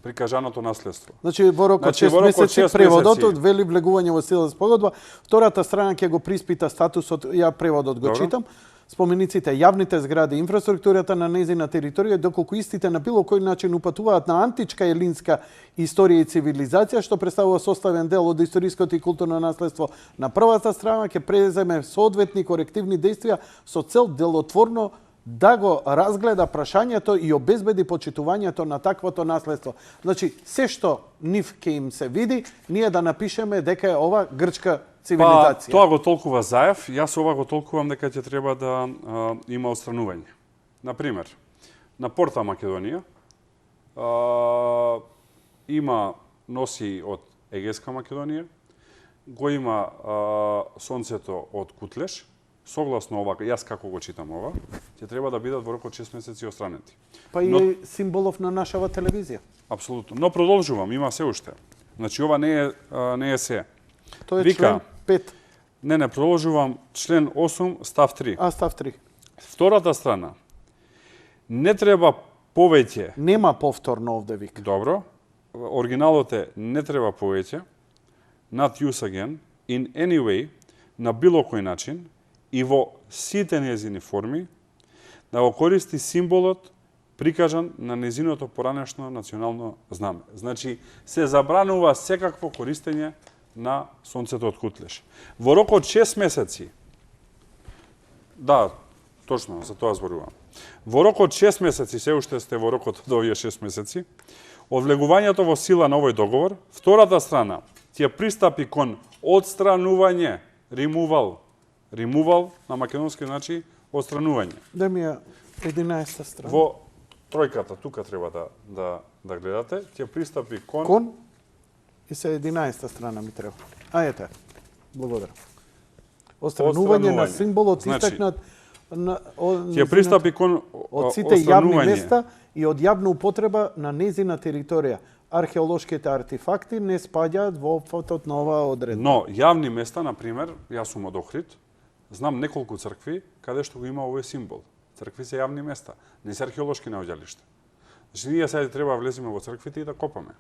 прикажаното наследство. Значи во рок од 6 месеци преводот од вели влегување во сила спогодба, втората страна ќе го приспита статусот, ја преводот го читам, спомениците, јавните згради, инфраструктурата на нејзина територија, доколку истите на било кој начин упатуваат на античка елинска историја и цивилизација, што представува составен дел од историското и културно наследство на првата страна, ќе преземе соодветни корективни действија со цел делотворно да го разгледа прашањето и обезбеди почитувањето на таквото наследство. Значи, се што нив ќе им се види, ние да напишеме дека е ова грчка цивилизација. Тоа го толкува Заев, јас ова го толкувам дека ќе треба да има отстранување. Например, на порта Македонија има носи од Егејска Македонија, го има сонцето од Кутлеш, согласно ова, јас како го читам ова, ќе треба да бидат во рок од 6 месеци отстранети. Па и символов на нашава телевизија. Апсолутно. Но продолжувам, има се уште. Значи ова не е се. Тоа е член 5. Не, продолжувам член 8, став 3. Став 3. Втората страна. Не треба повеќе. Нема повторно овде вика. Добро. Оригиналот е не треба повеќе. Not use again. In any way. На било кој начин. И во сите нејзини форми. Да го користи символот прикажан на нејзиното поранешно национално знаме. Значи, се забранува секакво користење на сонцето од Кутлеш. Во рок од 6 месеци, да, точно, за тоа зборувам. Во рок од 6 месеци, се уште сте во рокот од овие 6 месеци, од влегувањето во сила на овој договор, втората страна ќе пристапи кон отстранување, removal на македонски значи отстранување. Да ми е 11-та страна. Во тројката, тука треба да гледате, ќе пристапи кон и се 11-та страна ми треба. Ете. Благодарам. Отстранување на символот истакнат ќе пристапи кон од сите јавни места и од јавна употреба на нејзина територија. Археолошките артефакти не спаѓаат во опфатот на оваа одредба. Но јавни места, на пример, јас сум од Охрид, знам неколку цркви каде што го има овој символ. Цркви се јавни места, не се археолошки наоѓалишта. Значи, ние сега треба да влеземе во црквите и да копаме.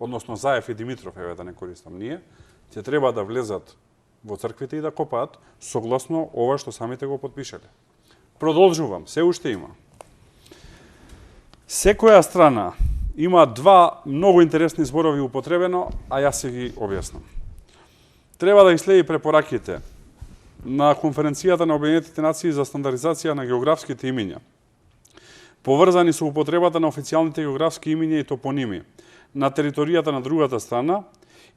Односно, Заев и Димитров, еве да не користам ние, ќе треба да влезат во црквите и да копаат, согласно ова што самите го подпишале. Продолжувам, се уште има. Секоја страна има два многу интересни зборови употребено, а јас се ги објаснам. Треба да ги следи препораките на Конференцијата на Обединетите нации за стандардизација на географските имиња, поврзани со употребата на официјалните географски имиња и топоними на територијата на другата страна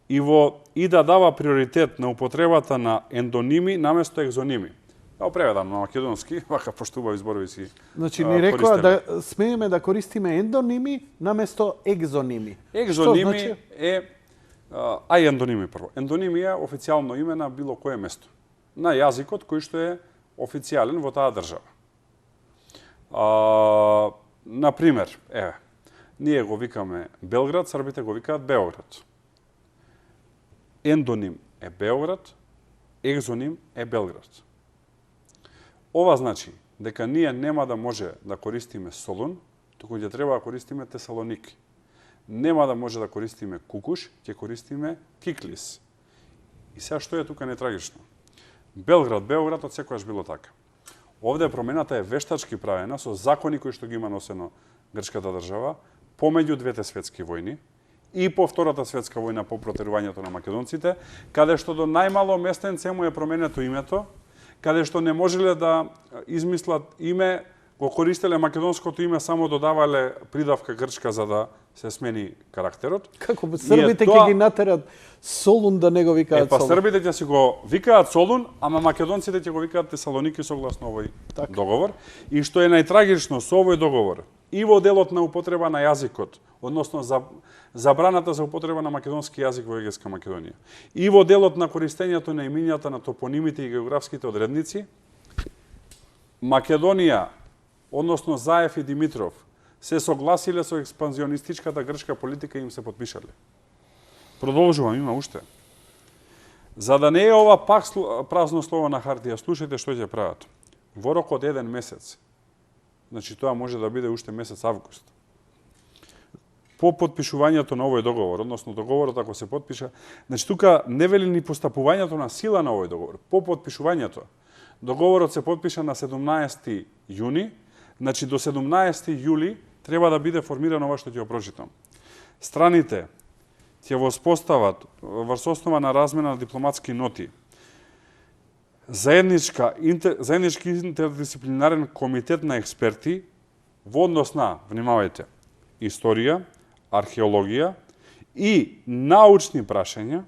и да дава приоритет на употребата на ендоними наместо екзоними. Ево преведам на македонски, вака поштубави зборови си. Значи ни рекоа да смееме да користиме ендоними наместо екзоними. Екзоними значи? Ај ендоними прво. Ендоними е официјално име на било кое место. На јазикот кој што е официјален во таа држава. Например, ние го викаме Белград, србите го викаат Београд. Ендоним е Београд, екзоним е Белград. Ова значи дека ние нема да може да користиме Солун, туку ќе треба да користиме Тесалоники. Нема да може да користиме Кукуш, ќе користиме Киклис. И сега што е тука нетрагично? Белград, Београд од секојаш било така. Овде промената е вештачки правена со закони кои што ги има носено грчката држава помеѓу двете светски војни и по Втората светска војна по протерувањето на македонците, каде што до најмало местенце му е променето името, каде што не можеле да измислат име, го користеле македонското име, само додавале придавка грчка за да се смени карактерот. Како србите ќе ги натерат Солун да не го викаат Солун? Србите ќе си го викаат Солун, ама македонците ќе го викаат Тесалоники согласно овој договор. И што е најтрагично со овој договор, и во делот на употреба на јазикот, односно забраната за употреба на македонски јазик во Егејска Македонија, и во делот на користењето на имињата на топонимите и географските одредници, Македонија, односно Заев и Димитров, се согласиле со експанзионистичката грчка политика и им се подпишале. Продолжувам, има уште. За да не е ова пак празно слово на хартија, слушајте што ќе прават. Во рок од 1 месец, значи тоа може да биде уште месец август, по подпишувањето на овој договор, односно договорот ако се подпиша, значи тука не вели ни постапувањето на сила на овој договор, по подпишувањето. Договорот се подпиша на 17 јуни, значи до 17 јули треба да биде формирано ова што ќе го прочитам. Страните ќе воспостават врз основа на размена на дипломатски ноти заеднички интердисциплинарен комитет на експерти во однос на, внимавајте, историја, археологија и научни прашања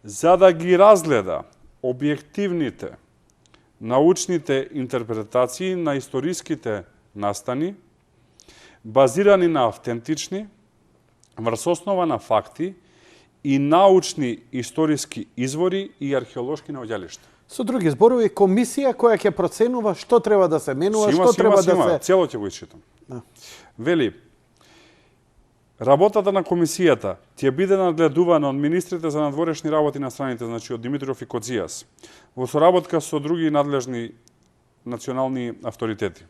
за да ги разгледа објективните научните интерпретации на историските настани, базирани на автентични, врз основа на факти и научни историски извори и археолошки наоѓалишта. Со други зборови, комисија која ќе проценува што треба да се менува, што треба да се... Цело ќе го ичитам. Вели, работата на комисијата ќе биде нагледувана од министрите за надворешни работи на страните, значи од Димитров и Коцijas, во соработка со други надлежни национални авторитети.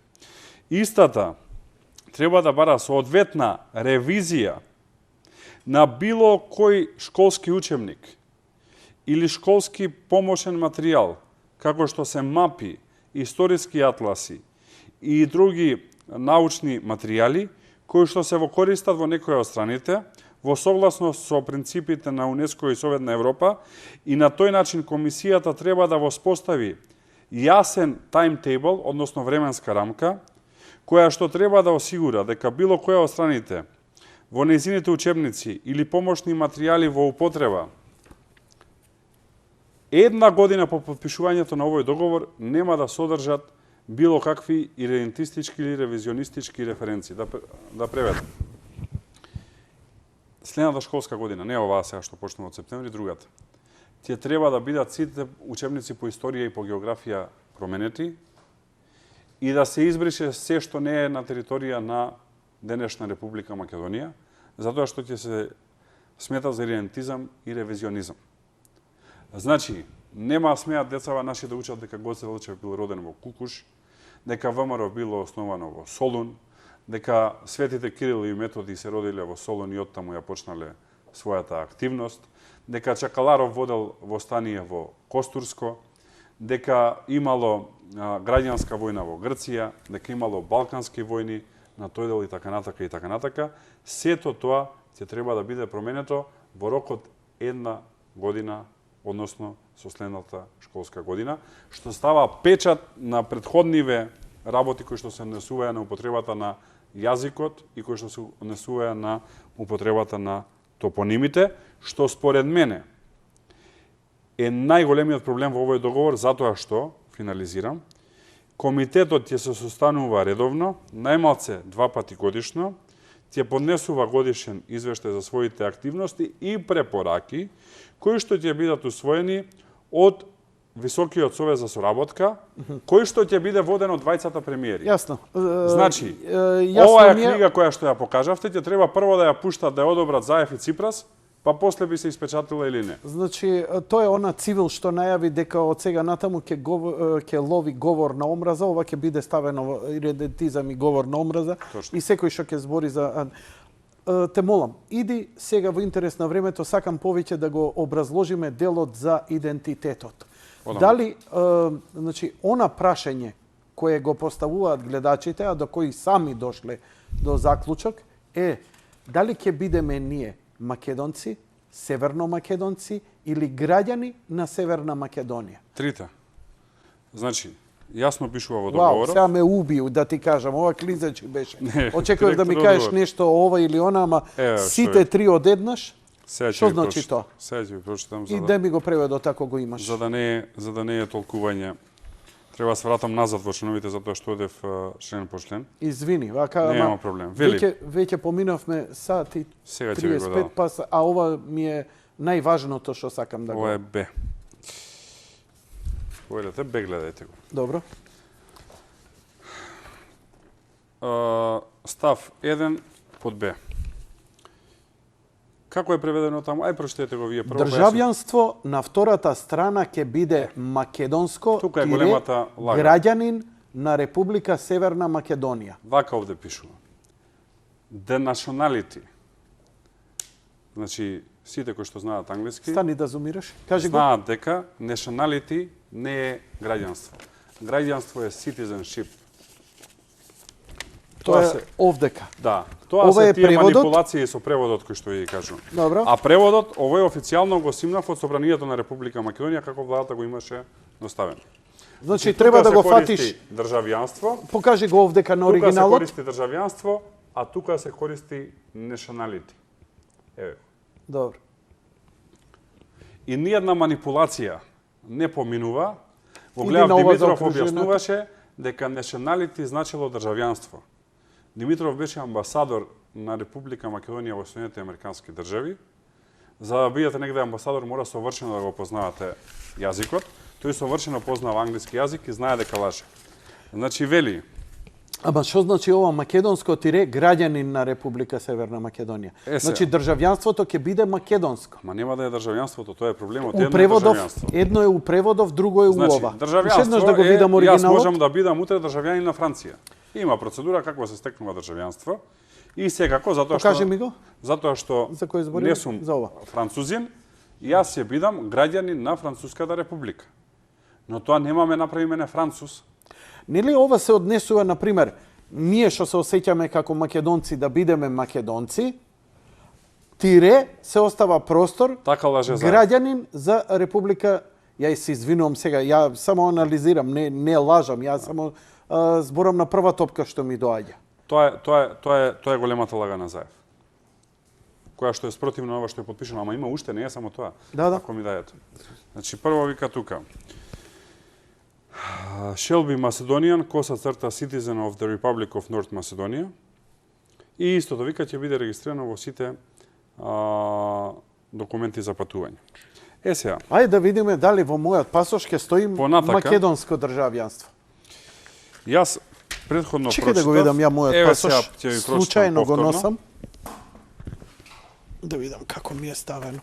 Истата треба да бара соодветна ревизија на било кој школски учебник или школски помошен материјал, како што се мапи, историски атласи и други научни материјали, кои што се во користат во некоја од страните, во согласност со принципите на УНЕСКО и Советна Европа, и на тој начин комисијата треба да воспостави јасен таймтейбл, односно временска рамка, која што треба да осигура дека било која од страните во нејзините учебници или помошни материјали во употреба една година по подпишувањето на овој договор нема да содржат било какви иридентистички или ревизионистички референции. Да преведам. Следната школска година, не оваа сега што почнува од септември, другата, ќе треба да бидат сите учебници по историја и по географија променети и да се избрише се што не е на територија на денешна Република Македонија, затоа што ќе се смета за иридентизам и ревизионизам. Значи, нема смеат децава наши да учат дека Гоце Делчев бил роден во Кукуш, дека ВМРО било основано во Солун, дека светите Кирил и Методи се родиле во Солун и оттаму ја почнале својата активност, дека Чакаларов водел восстание во Костурско, дека имало граѓанска војна во Грција, дека имало балкански војни на тој дел и така натака и така натака. Сето тоа ќе треба да биде променето во рок од една година, односно со следната школска година, што става печат на претходниве работи кои што се однесуваја на употребата на јазикот и кои што се однесуваја на употребата на топонимите, што според мене е најголемиот проблем во овој договор, затоа што, финализирам, комитетот ќе се состанува редовно, најмалце 2 пати годишно, ќе поднесува годишен извештај за своите активности и препораки, кои што ќе бидат усвоени од Високиот совет за соработка, кој што ќе биде воден од двајцата премиери. Јасно. Значи, јасно оваа ми е... книга која што ја покажавте, ќе треба прво да ја пуштат да ја одобрат Заев и Ципрас, па после би се испечатила или не. Значи, тоа е она цивил што најави дека од сега натаму ќе лови говор на омраза, ова ќе биде ставено во идентизам и говор на омраза. Точно. И секој што ќе збори за... Те молам, иди сега во интерес на времето, сакам повеќе да го образложиме делот за идентитетот. Дали, значи, она прашање кое го поставуваат гледачите, а до кои сами дошле до заклучок, е дали ќе бидеме ние македонци, северно-македонци или граѓани на Северна Македонија? Трите. Значи, јасно пишува во Вау, договорот. сега ме убиу да ти кажам, ова клизачи беше. Не, Очекував да ми директно кажеш одговор. нешто ова или она, ама Еве, сите три одеднаш. Сега ќе Што ви значи прочитам. тоа? Сега ќе ви прочитам И да ми го преведот ако го имаш. за да не е толкување. Треба да се вратам назад во членовите затоа што одев член по член. Извини, вака, Нема проблем. Вели. веќе поминавме сат и Сега ќе ви го 35 дадам. пас, а ова ми е најважното што сакам да го. Ова е Б. Појдете Б, гледајте го. Добро. Став 1 под Б. Како е преведено таму? Ај прочитете го вие прво. Државјанство на втората страна ќе биде македонско Тука е тире големата лага. граѓанин на Република Северна Македонија. Вака овде пишува. The nationality. Значи, сите кои што знаат англиски, Стани да зумираш. Кажи го. знаат дека nationality не е граѓанство. Граѓанство е citizenship. Тоа е овдека. Да, тоа Ова се е тие преводот? манипулации со преводот кој што ви кажувам. Добро. А преводот овој официјално го симнав од Собранието на Република Македонија како владата го имаше доставено. Значи треба да го тука се фатиш. користи државјанство, Покажи го овдека на тука се оригиналот. користи државјанство, а тука се користи nationality. Еве. Добро. И ниједна манипулација не поминува. Во Иди гледав на ова Димитров заокруженото. објаснуваше дека nationality значило државјанство. Димитров беше амбасадор на Република Македонија во Соединетите Американски држави. За да бидете негде амбасадор мора совршено да го познавате јазикот. Тој совршено познава англиски јазик и знае дека лаже. Значи вели, Ама што значи ова македонско тире граѓанин на Република Северна Македонија? Е, сега. Значи државјанството ќе биде македонско. ма нема да е државјанството, тоа е проблемот. У Едно е преводов, државјанство. едно е у преводов, друго е у Значи, ова. државјанство Еднаш да го е, видам јас оригиналот. можам да бидам утре државјанин на Франција. Има процедура како се стекнува државјанство. И секако, затоа што... Покажи ми го. Затоа што За кој збори? не сум За ова. французин, јас ќе бидам граѓанин на Француската република. Но тоа нема ме направи мене Француз. Нели ова се однесува, на пример, ние што се осеќаме како македонци да бидеме македонци, тире се остава простор Така лаже за. граѓанин за Република. Ја се извинувам сега, ја само анализирам, не лажам, ја само зборам на прва топка што ми доаѓа. Тоа е големата лага на Заев. Која што е спротивно на ова што е потпишано, ама има уште, не е само тоа. Да. Ако ми дајете. Значи прво вика тука. Shall be Macedonian, коса црта citizen of the Republic of North Macedonia. И истото вика ќе биде регистрирано во сите документи за патување. Е сега, Ајде да видиме дали во мојот пасош ќе стои Понатака. македонско државјанство. јас претходно Чекај да го видам ја мојот Еве сега пасош. ќе ви прочитам Случајно го повторно. носам. Да видам како ми е ставено.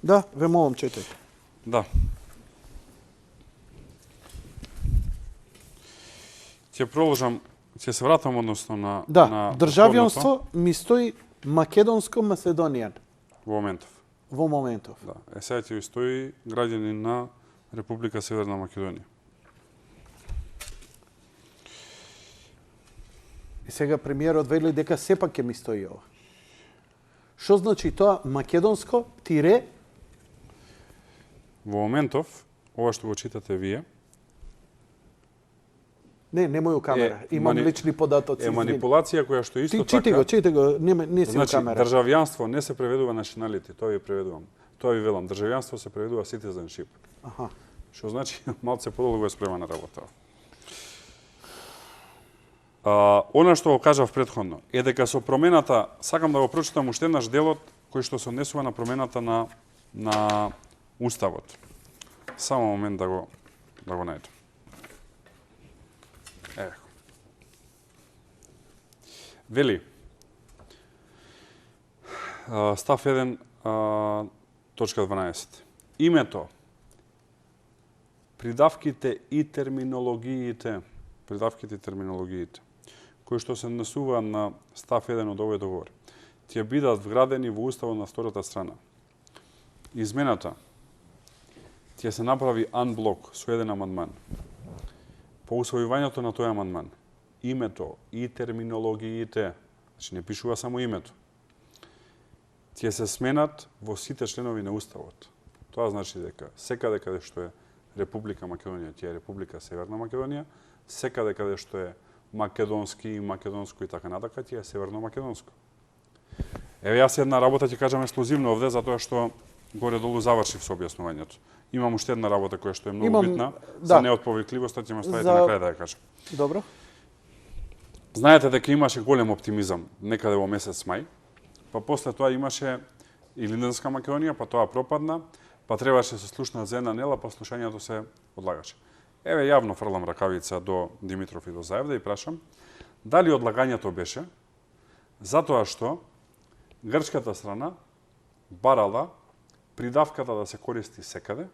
Да, ве молам, четај. Да. Ќе продолжам, ќе се вратам односно на Да, на државјанство ми стои македонско-македонијан во моментов. во моментов. Да. Сега ќе ви стои граѓанин на Република Северна Македонија. И сега премиерот вели дека сепак ќе ми стои ова. Што значи тоа македонско тире? Во моментов, ова што го читате вие, Не, немој у камера. Имам лични податоци. е манипулација која што исто Чити така... чити го, не си Значи, у камера. државјанство не се преведува nationality, тоа ви преведувам. Тоа ви велам, државјанство се преведува citizenship. Аха. Што значи, малце подолго е спремана работа. Она што го кажав претходно е дека со промената, сакам да го прочитам уште еднаш делот кој што се однесува на промената на уставот. Само момент да го најдам. Ево. Вели, став 1, точка 12. Името, придавките и терминологиите, кои што се однесува на став 1 од овој договор, ќе бидат вградени во уставот на втората страна. Измената ќе се направи анблок со еден амандман. По усвојувањето на тој амандман, името и терминологиите, значи не пишува само името, ќе се сменат во сите членови на уставот. Тоа значи дека секаде каде што е Република Македонија, ќе е Република Северна Македонија, секаде каде што е македонски, македонско и така натака, ќе е северно македонско. Еве јас една работа ќе кажам ексклузивно овде, затоа што горе-долу завршив со објаснувањето. Имам уште една работа која што е многу битна, за неотповикливоста, ќе ме ставите на крај да ја кажам. Добро. Знаете дека имаше голем оптимизам некаде во месец мај, па после тоа имаше и Илинденска Македонија, па тоа пропадна, па требаше се слушна за една нела, па слушањето се одлагаше. Еве јавно фрлам ракавица до Димитров и до Заев да ја прашам дали одлагањето беше затоа што грчката страна барала придавката да се користи секаде.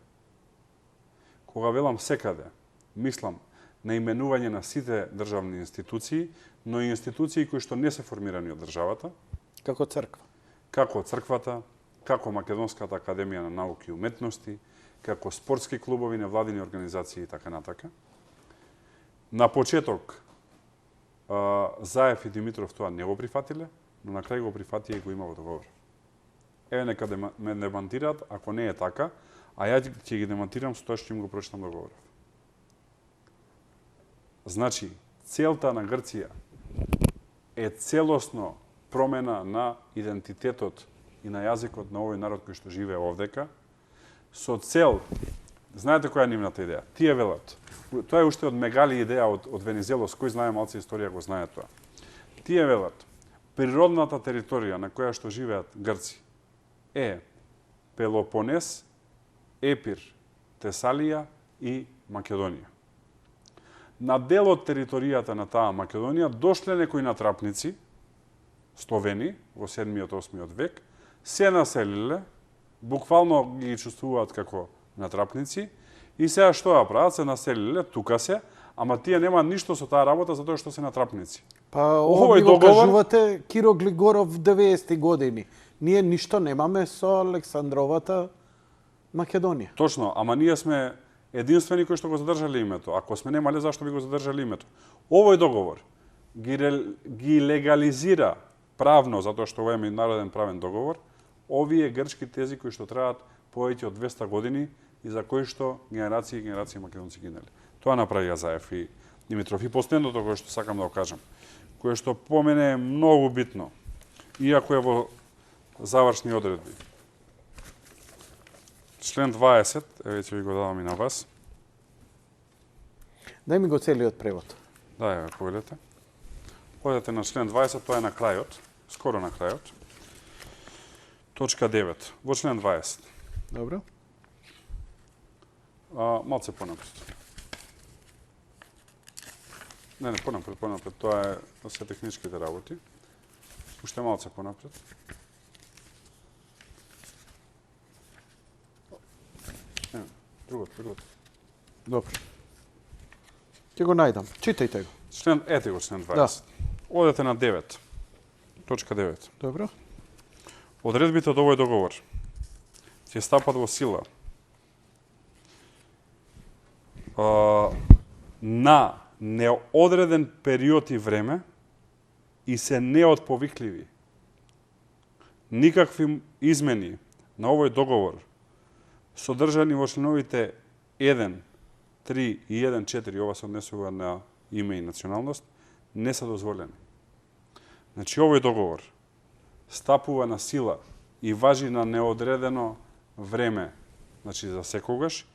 Кога велам секаде, мислам на именување на сите државни институции, но и институции кои што не се формирани од државата, Како црква. како црквата, како Македонската академија на науки и уметности, како спортски клубови, невладини организации и така натака. На почеток Заев и Димитров тоа не го прифатиле, но на крај го прифатија и го има во договор. Еве нека ме демантираат, ако не е така, а ја ќе ги демантирам со тоа што им го прочитам договорот. Значи, целта на Грција е целосно промена на идентитетот и на јазикот на овој народ кој што живее овдека, со цел, знаете која е нивната идеја? Тие велат, тоа е уште од Мегали идеја од Венизелос, кој знае малце историја го знае тоа. Тие велат, природната територија на која што живеат грци е Пелопонес, Епир, Тесалија и Македонија. На дел од територијата на таа Македонија дошле некои натрапници, Словени, во 7-8 век, се населиле, буквално ги чувствуваат како натрапници, и сега што ја прават, се населиле, тука се, ама тие нема ништо со таа работа затоа што се натрапници. Па овој го кажувате Киро Глигоров 90-ти години. Ние ништо немаме со Александровата Македонија. Точно, ама ние сме единствени кои што го задржале името. Ако сме немале, зашто би го задржале името? Овој договор ги легализира правно, затоа што ова е меѓународен правен договор, овие грчки тези кои што траат повеќе од 200 години и за кои што генерации и генерации македонци гинеле. Тоа направија Заев и Димитров. И последното кое што сакам да го кажам, кое што по мене е многу битно, иако е во завршни одредби. Член 20, еве ќе ви го давам и на вас. Дај ми го целиот превод. Да, еве, погледате. Одете на член 20, тоа е на крајот, скоро на крајот. Точка 9, во член 20. Добро. Малце понапред. Не, понапред. Тоа е се техничките работи. Уште малце понапред. Другото. Добро. Ќе го најдам. Читајте го. Член, ете го член 20. Да. Одете на 9. Точка 9. Добро. Одредбите од овој договор ќе стапат во сила на неодреден период и време и се неотповикливи. Никакви измени на овој договор содржани во членовите 1, 3 и 1.4, ова се однесува на име и националност, не се дозволени. Значи, овој договор стапува на сила и важи на неодредено време, значи за секогаш,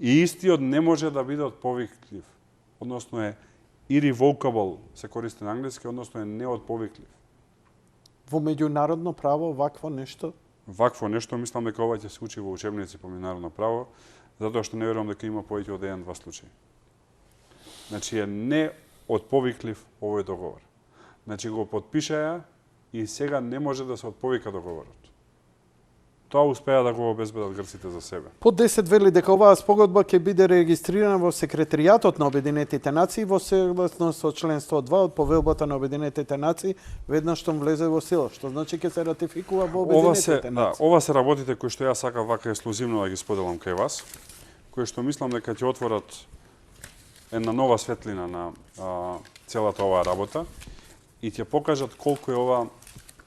и истиот не може да биде отповиклив, односно е irrevocable, се користи на англиски, односно е неотповиклив. Во меѓународно право вакво нешто? Вакво нешто, мислам дека ова ќе се учи во учебници по меѓународно право, затоа што не верувам дека има повеќе од 1-2 случаи. Значи е неотповиклив овој договор. Значи го потпишаја и сега не може да се отповика договорот. Тоа успеа да го обезбедат грците за себе. По 10 вели дека оваа спогодба ќе биде регистрирана во секретаријатот на Обединетите нации во согласно со член 102 од Повелбата на Обединетите нации веднаш што влезе во сила, што значи ќе се ратификува во Обединетите нации. Ова се работите кои што јас сакам вака ексклузивно да ги споделам кај вас, кои што мислам дека ќе отворат една нова светлина на целата оваа работа и ќе покажат колку е ова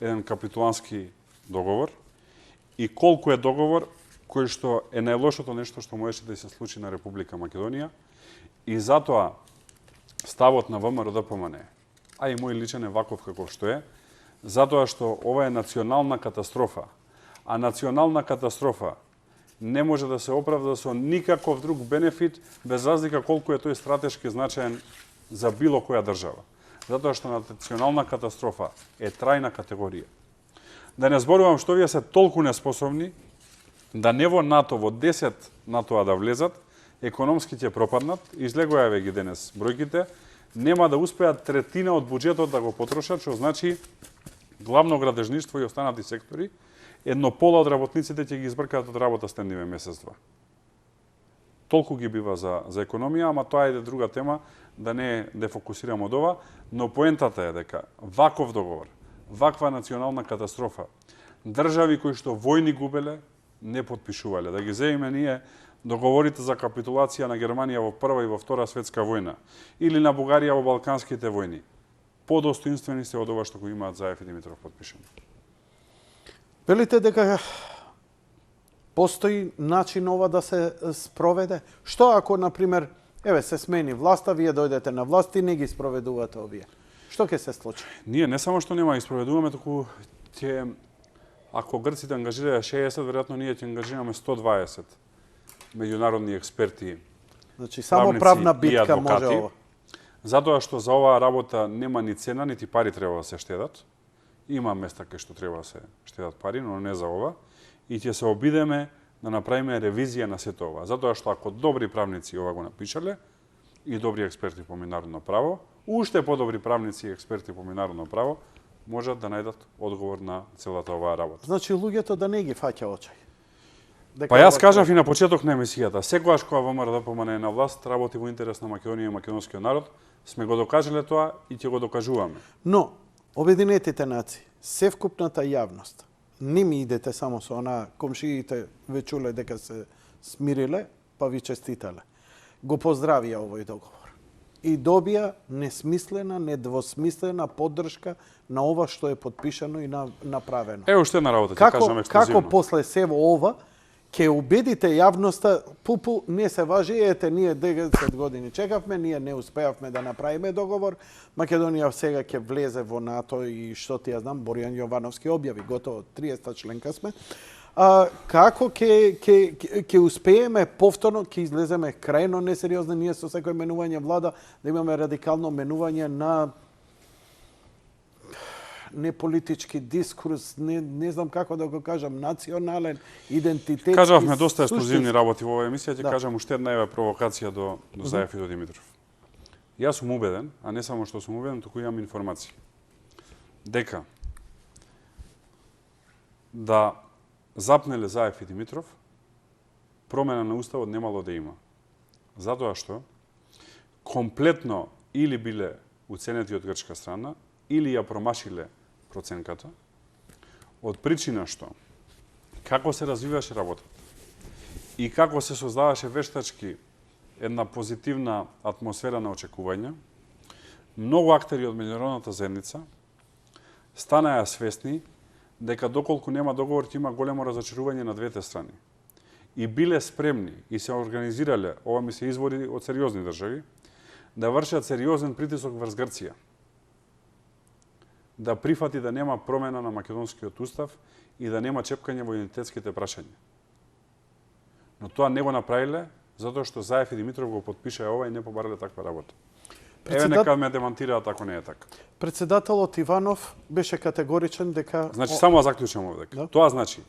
еден капитулански договор и колку е договор кој што е најлошото нешто што можеше да се случи на Република Македонија и затоа ставот на ВМРО-ДПМН, а и мој личен е ваков како што е, затоа што ова е национална катастрофа, а национална катастрофа не може да се оправда со никаков друг бенефит, без разлика колку е тој стратешки значаен за било која држава. Затоа што национална катастрофа е трајна категорија. Да не зборувам што вие се толку неспособни да не во НАТО, во 10 НАТО да влезат, економски ќе пропаднат, излегоја ве ги денес бројките, нема да успеат третина од буџетот да го потрошат, што значи главно градежништво и останати сектори, едно пола од работниците ќе ги избркаат од работа стендиве месец-два. Толку ги бива за економија, ама тоа е друга тема, да не дефокусирам од ова, но поентата е дека ваков договор, ваква национална катастрофа, држави кои што војни губеле, не потпишувале. Да ги земеме ние договорите за капитулација на Германија во Прва и во Втора светска војна, или на Бугарија во Балканските војни, подостоинствени се од ова што го имаат Заев и Димитров потпишено. Велите дека постои начин ова да се спроведе? Што ако, например, се смени власта, вие дојдете на власт и не ги спроведувате овие? Што ќе се случи? Ние не само што нема ги спроведуваме, туку ќе, ако грците ангажираат 60, веројатно ние ќе ангажираме 120 меѓународни експерти, значи само правна битка може ова. Затоа што за оваа работа нема ни цена, нити пари треба да се штедат. Има места кај што треба да се штедат пари, но не за ова. И ќе се обидеме да направиме ревизија на сето ова. Затоа што ако добри правници ова го напишале, и добри експерти по меѓународно право, уште подобри правници и експерти по меѓународно право, можат да најдат одговор на целата оваа работа. Значи луѓето да не ги фаќа очај. Па јас кажав и на почеток на емисијата, секогаш кога ВМРО-ДПМН е на власт, работи во интерес на Македонија и македонскиот народ, сме го докажале тоа и ќе го докажуваме. Но, Обединетите нации, севкупната јавност, не ми идете само со она, комшиите ве чуле дека се смириле, па ви честитале. Го поздравија овој договор. И добија несмислена, недвосмислена поддршка на ова што е подпишано и направено. Уште една работа, ќе кажам ексклузивно. Како после сево ова, ќе убедите јавноста, пупу, не се важи, ете, ние 10 години чекавме, ние не успеавме да направиме договор, Македонија сега ќе влезе во НАТО и што ти ја знам, Боријан Јовановски објави, готово 30 членка сме. Како ќе успееме повторно, ќе излеземе крајно несериозно, ние со секој менување влада, да имаме радикално менување на не политички дискурс, не знам како да го кажам, национален идентитет. Кажавме доста ексклузивни работи во оваа емисија, ќе кажам уште една провокација до Заев и до Димитров. Јас сум убеден, а не само што сум убеден, туку имам информација, дека да запнеле Заев и Димитров, промена на уставот немало да има. Затоа што комплетно или биле уценети од грчка страна или ја промашиле проценката, од причина што како се развиваше работата и како се создаваше вештачки една позитивна атмосфера на очекување, многу актери од меѓународната заедница станаа свесни дека доколку нема договор ќе има големо разочарување на двете страни. И биле спремни и се организирале, ова ми се извори од сериозни држави, да вршат сериозен притисок врз Грција, да прифати да нема промена на македонскиот устав и да нема чепкање во идентитетските прашања. Но тоа не го направиле, затоа што Заев и Димитров го подпишаа ова и не побарале таква работа. Еве нека ме демантираат ако не е така. Председателот Иванов беше категоричен дека... Значи, само да заклучам овде. Да? Тоа значи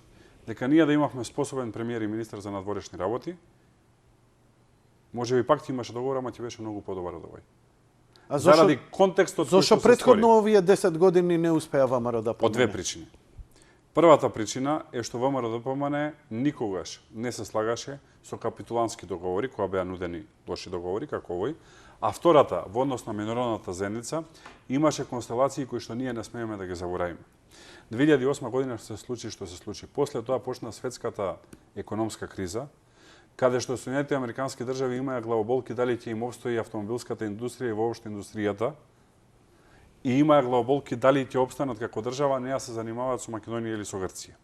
дека ние да имавме способен премиер и министер за надворешни работи, може би пак ти имаше договор, ама ти беше многу подобар од овој. А зашо, заради контекстот кој зашо што се претходно створи. овие 10 години не успеа ВМРО да помине? Од две причини. Првата причина е што ВМРО никогаш не се слагаше со капитулански договори, кои беа нудени лоши договори, како овој. А втората, во однос на меѓународната заедница, имаше констелации кои што ние не смееме да ги заборавиме. 2008 година се случи што се случи. После тоа почна светската економска криза, каде што Соединетите американски држави имаа главоболки дали ќе им обстои автомобилската индустрија и воопшто индустријата, и имаа главоболки дали ќе опстанат како држава, не ја се занимаваат со Македонија или со Грција.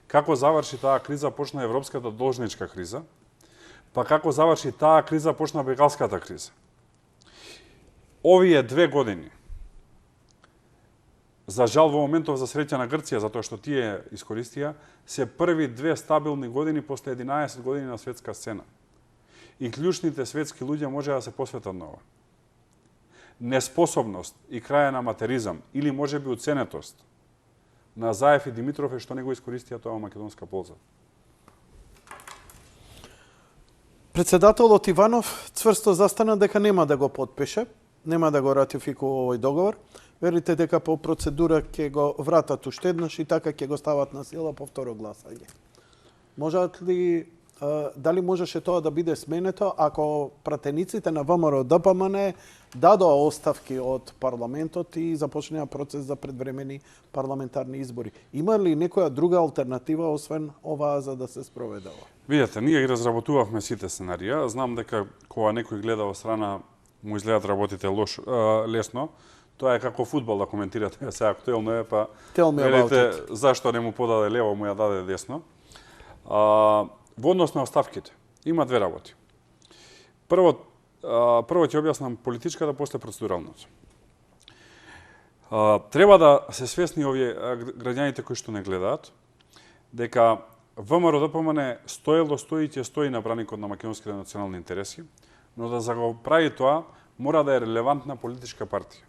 Како заврши таа криза, почна европската должничка криза, па како заврши таа криза, почна бегалската криза. Овие 2 години, за жал во моментов за среќа на Грција, затоа што тие искористија, се први 2 стабилни години после 11 години на светска сцена. И клучните светски луѓе може да се посветат на ова. Неспособност и крај на материзам или можеби уценетост на Заев и Димитров е што не го искористија тоа во македонска полза. Председателот Иванов цврсто застана дека нема да го подпише, нема да го ратификува овој договор. Верите дека по процедура ќе го вратат уште еднаш и така ќе го стават на сила по второ гласање. Можат ли, дали можеше тоа да биде сменето ако пратениците на ВМРО ДПМН дадоа оставки од парламентот и започнеа процес за предвремени парламентарни избори? Има ли некоја друга алтернатива освен оваа за да се спроведе ова? Видете, ние ги разработувавме сите сценарија. Знам дека кога некој гледа во страна му изгледат работите лесно. Тоа е како фудбал да коментирате, сега актуелно е, па велите зашто не му подаде лево, му ја даде десно. Во однос на оставките, има 2 работи. Прво ќе објаснам политичката, после процедуралното. Треба да се свесни овие граѓаните кои што не гледаат, дека ВМРО ДПМН стоело, стои и ќе стои на браникот на македонските национални интереси, но да за го прави тоа, мора да е релевантна политичка партија.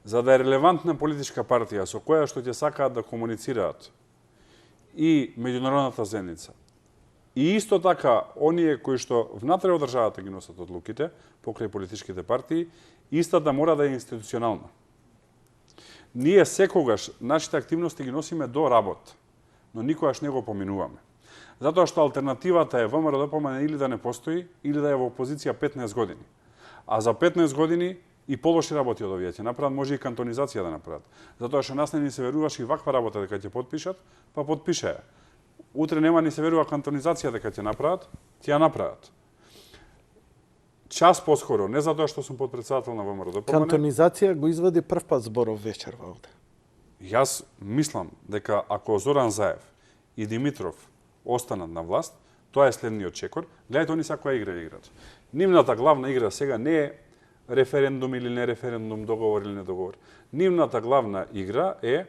За да е релевантна политичка партија со која што ќе сакаат да комуницираат и меѓународната заедница, и исто така оние кои што внатре од државата ги носат одлуките, покрај политичките партии, истата мора да е институционална. Ние секогаш нашите активности ги носиме до работ, но никогаш не го поминуваме. Затоа што алтернативата е ВМРО ДПМН или да не постои, или да е во опозиција 15 години. А за 15 години и полоши работи од овие ќе направат, може и кантонизација да направат. Затоа што нас не ни се веруваше и ваква работа дека ќе подпишат, па подпишеа. Утре нема ни се верува кантонизација дека ќе направат, ќе ја направат. Час поскоро, не затоа што сум подпредседател на ВМРО ДПМН. Кантонизација го извади прв пат зборов вечер овде. Јас мислам дека ако Зоран Заев и Димитров останат на власт, тоа е следниот чекор. Гледајте, они сакоја игра играат. Нивната главна игра сега не е референдум или не референдум, договор или не договор. Нивната главна игра е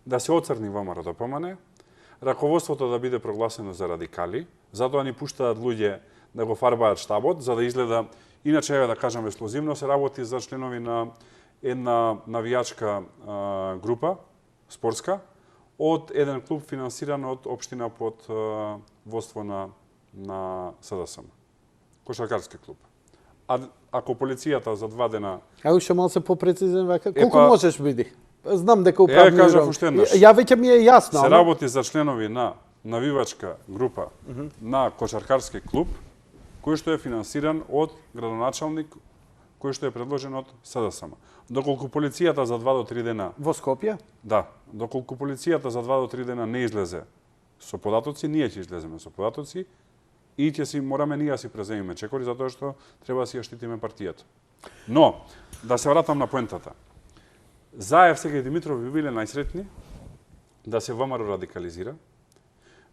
да се оцрни ВМРО ДПМН, раководството да биде прогласено за радикали, затоа ни пуштаат луѓе да го фарбаат штабот, за да изгледа, иначе еве да кажам ексклузивно, се работи за членови на една навијачка група, спортска, од еден клуб финансиран од општина под водство на СДСМ. Кошаркарски клуб. А ако полицијата за 2 дена... Уште малце попрецизен вака. Колку можеш биди? Знам дека управни... кажав уште еднаш. Ја веќе ми е јасно. Се работи за членови на навивачка група на Кошаркарски клуб, кој што е финансиран од градоначалник кој што е предложен од СДСМ. Доколку полицијата за 2 до 3 дена... Во Скопје? Да, доколку полицијата за 2 до 3 дена не излезе со податоци, ние ќе излеземе со податоци и ќе си мораме ние да си преземеме чекори затоа што треба да си ја штитиме партијата. Но, да се вратам на поентата. Заев сега и Димитров би биле најсретни да се ВМРО радикализира,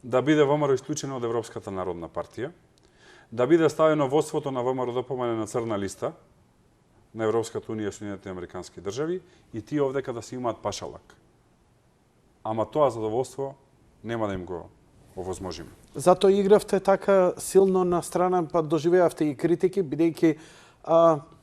да биде ВМРО исклучено од Европската народна партија, да биде ставено водството на ВМРО ДПМН на црна листа на Европската унија и Соединетите американски држави и тие овдека да си имаат пашалак. Ама тоа задоволство нема да им го овозможиме. Зато игравте така силно на страна, па доживеавте и критики, бидејќи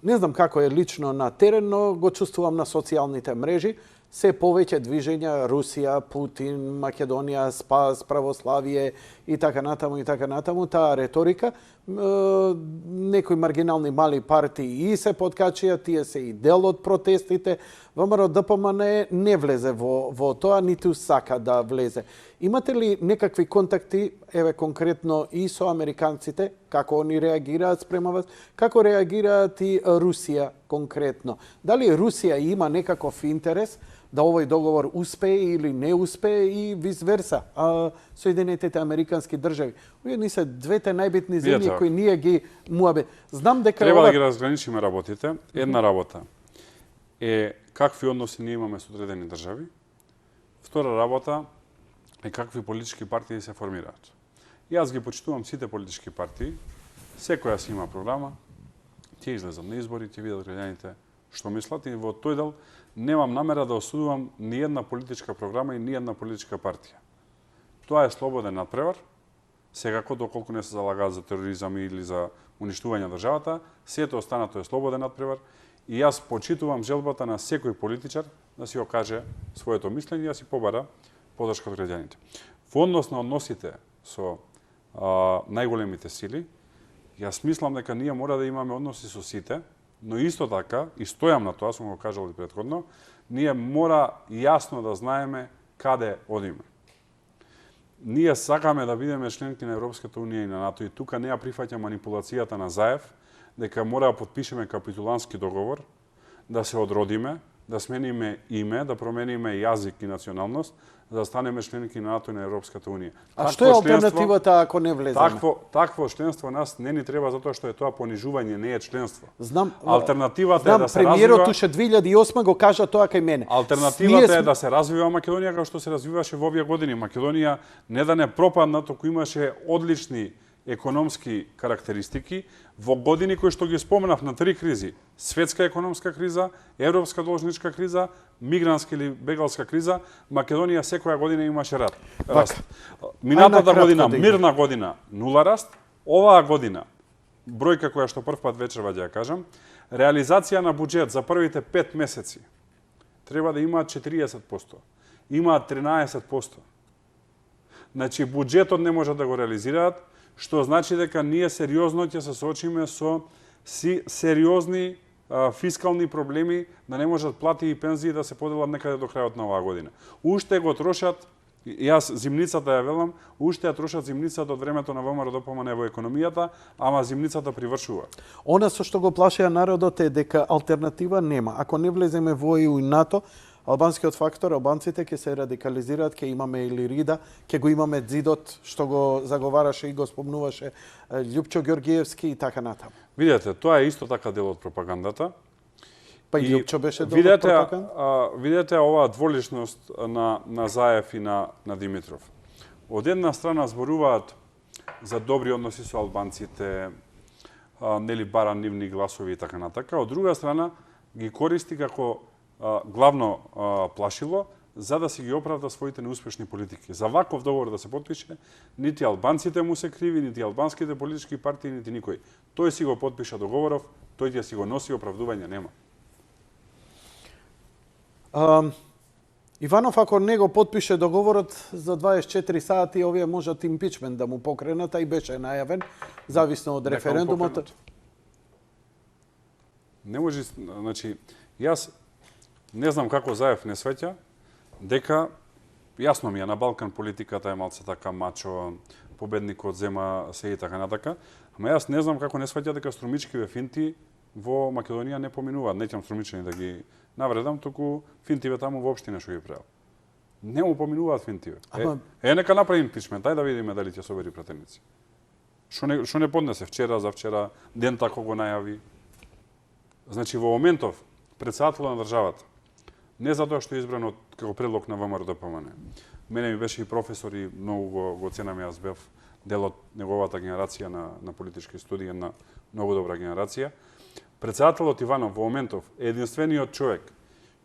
не знам како е лично на терен, но го чувствувам на социјалните мрежи. Се повеќе движења, Русија, Путин, Македонија, спас, православие и така натаму, таа реторика. Некои маргинални мали партии и се подкачија, тие се и дел од протестите. ВМРО ДПМН не влезе во тоа, ниту сака да влезе. Имате ли некакви контакти, еве конкретно и со американците, како они реагираат спрема вас, како реагираат и Русија конкретно? Дали Русија има некаков интерес да овој договор успее или не успее и вис верса, Соединетите американски држави? Овие ни се двете најбитни земји кои ние ги муабе. Знам дека треба да ги разграничиме работите. Една работа е какви односи ние имаме со одредени држави. Втора работа е какви политички партии се формираат. Јас ги почитувам сите политички партии, секоја си има програма, ќе излезат на избори, ќе видат граѓаните што мислат и во тој дел немам намера да осудувам ни една политичка програма и ни една политичка партија. Тоа е слободен надпревар, секако доколку не се залагаат за тероризам или за уништување на државата, сето останато е слободен надпревар и јас почитувам желбата на секој политичар да си окаже своето мислење и да си побара подршка од граѓаните. Во однос на односите со најголемите сили, јас мислам дека ние мора да имаме односи со сите, но исто така, и стојам на тоа, сум го кажал и претходно, ние мора јасно да знаеме каде одиме. Ние сакаме да бидеме членки на Европската унија и на НАТО и тука не ја прифаќа манипулацијата на Заев, дека мора да подпишеме капитулански договор, да се одродиме, да смениме име, да промениме јазик и националност, за да станеме членки на НАТО и на Европската унија. А што е алтернативата ако не влеземе? Такво членство нас не ни треба затоа што е тоа понижување, не е членство. Знам, алтернативата е да се развива. Премиерот уште 2008 го кажа тоа кај мене. Алтернативата е да се развива Македонија како што се развиваше во овие години. Македонија не да не пропадна, току имаше одлични економски карактеристики во години кои што ги споменав на 3 кризи: светска економска криза, европска должничка криза, мигрантска или бегалска криза. Македонија секоја година имаше раст. Минатата година, мирна година, нула раст. Оваа година, бројка која што првпат вечерва ќе ја кажам, реализација на буџет за првите 5 месеци треба да имаат 40%. Имаат 13%. Значи, буџетот не може да го реализираат, што значи дека ние сериозно ќе се соочиме со сериозни фискални проблеми, да не можат плати и пензии да се поделат некаде до крајот на оваа година. Уште го трошат, јас зимницата ја велам, уште ја трошат зимницата од времето на ВМРО ДПМН во економијата, ама зимницата привршува. Она со што го плашеа народот е дека алтернатива нема. Ако не влеземе во ЕУ и НАТО, албанскиот фактор, албанците ќе се радикализираат, ќе имаме Илирида, ќе го имаме ѕидот што го заговараше и го спомнуваше Љупчо Ѓоргиевски и така натаму. Видете, тоа е исто така дел од пропагандата. Па и Љупчо беше дел од пропаганда. Видете оваа дволичност на Заев и на Димитров. Од една страна зборуваат за добри односи со албанците, нели бара нивни гласови и така натака. Од друга страна ги користи како главно плашило за да си ги оправда своите неуспешни политики. За ваков договор да се потпише, нити албанците му се криви, нити албанските политички партии, нити никој. Тој си го потпиша договоров, тој ќе си го носи, оправдување нема. Иванов, ако не го потпише договорот за 24 сати, овие можат импичмент да му покренат, а и беше најавен, зависно од референдумот. Не може, значи, јас не знам како Заев не свеќа дека јасно ми е на Балкан политиката е малце така мачо, победникот зема се и така натака, ама јас не знам како не свеќа дека струмичкиве финти во Македонија не поминуваат. Неќам струмичени да ги навредам, туку финтиве таму воопшто нешто ги правил. Не му поминуваат финтиве. Нека направи импичмент, ајде да видиме дали ќе собери пратеници. Што не поднесе вчера, завчера, ден тако го најави. Значи, во моментов, председателот на државата, не затоа што е избран како предлог на ВМРО-ДПМН. Мене ми беше и професор и многу го ценам, јас бев дел од неговата генерација на политички студии, на многу добра генерација. Председателот Иванов во моментов е единствениот човек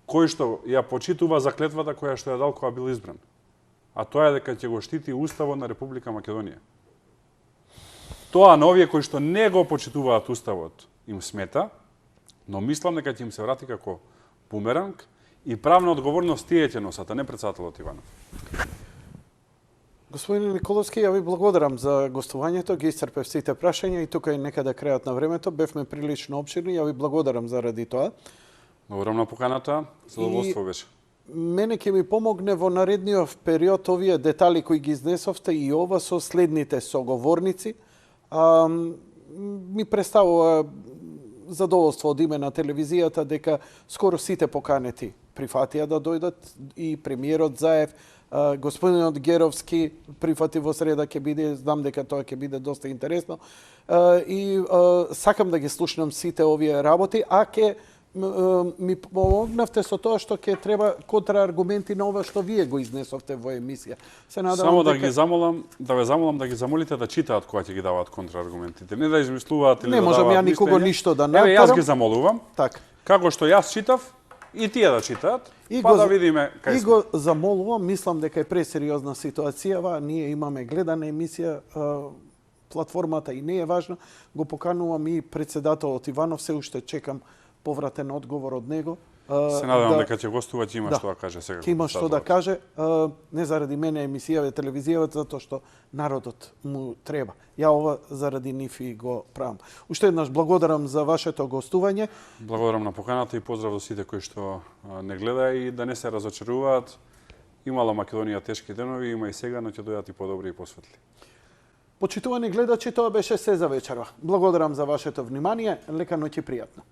кој што ја почитува заклетвата која што ја дал кога бил избран. А тоа е дека ќе го штити Уставот на Република Македонија. Тоа на овие кои што не го почитуваат Уставот им смета, но мислам дека ќе им се врати како бумеранг и правна одговорност тие ќе носат, а не председателот Иванов. Господин Николовски, ја ви благодарам за гостувањето, ги исцрпев сите прашања и тука е некаде крајот на времето. Бевме прилично обширни, ја ви благодарам заради тоа. Благодарам на поканата, задоволство беше. Мене ќе ми помогне во наредниот период овие детали кои ги изнесовте и ова со следните соговорници. Ми представува задоволство од име на телевизијата дека скоро сите поканети прифатија да дојдат, и премиерот Заев, господинот Геровски прифати во среда ќе биде, знам дека тоа ќе биде доста интересно. И сакам да ги слушнам сите овие работи, а ќе ми помогнавте со тоа што ќе треба контрааргументи на ова што вие го изнесовте во емисија. Се надевам само да ги замолам, да ве замолам да ги замолите да читаат кога ќе ги даваат контрааргументите, не да измислуваат или не да можам даваат ја никого мислење. ништо да Еве натерам. јас ги замолувам. Така. Како што јас читав и тие да читаат, да видиме кај и сме. го замолувам, мислам дека е пресериозна ситуацијава, ние имаме гледана емисија, платформата и не е важна, го поканувам и председателот Иванов, се уште чекам повратен одговор од него. Се надевам дека ќе гостува, ќе има што да каже сега. Ќе има што да каже, не заради мене емисијава, телевизијава, затоа што народот му треба. Ја ова заради нив и го правам. Уште еднаш благодарам за вашето гостување. Благодарам на поканата и поздрав до сите кои што не гледа и да не се разочаруваат. Имала Македонија тешки денови, има и сега, но ќе дојдат и подобри и посветли. Почитувани гледачи, тоа беше се за вечерва. Благодарам за вашето внимание. Лека ноќ и пријатно.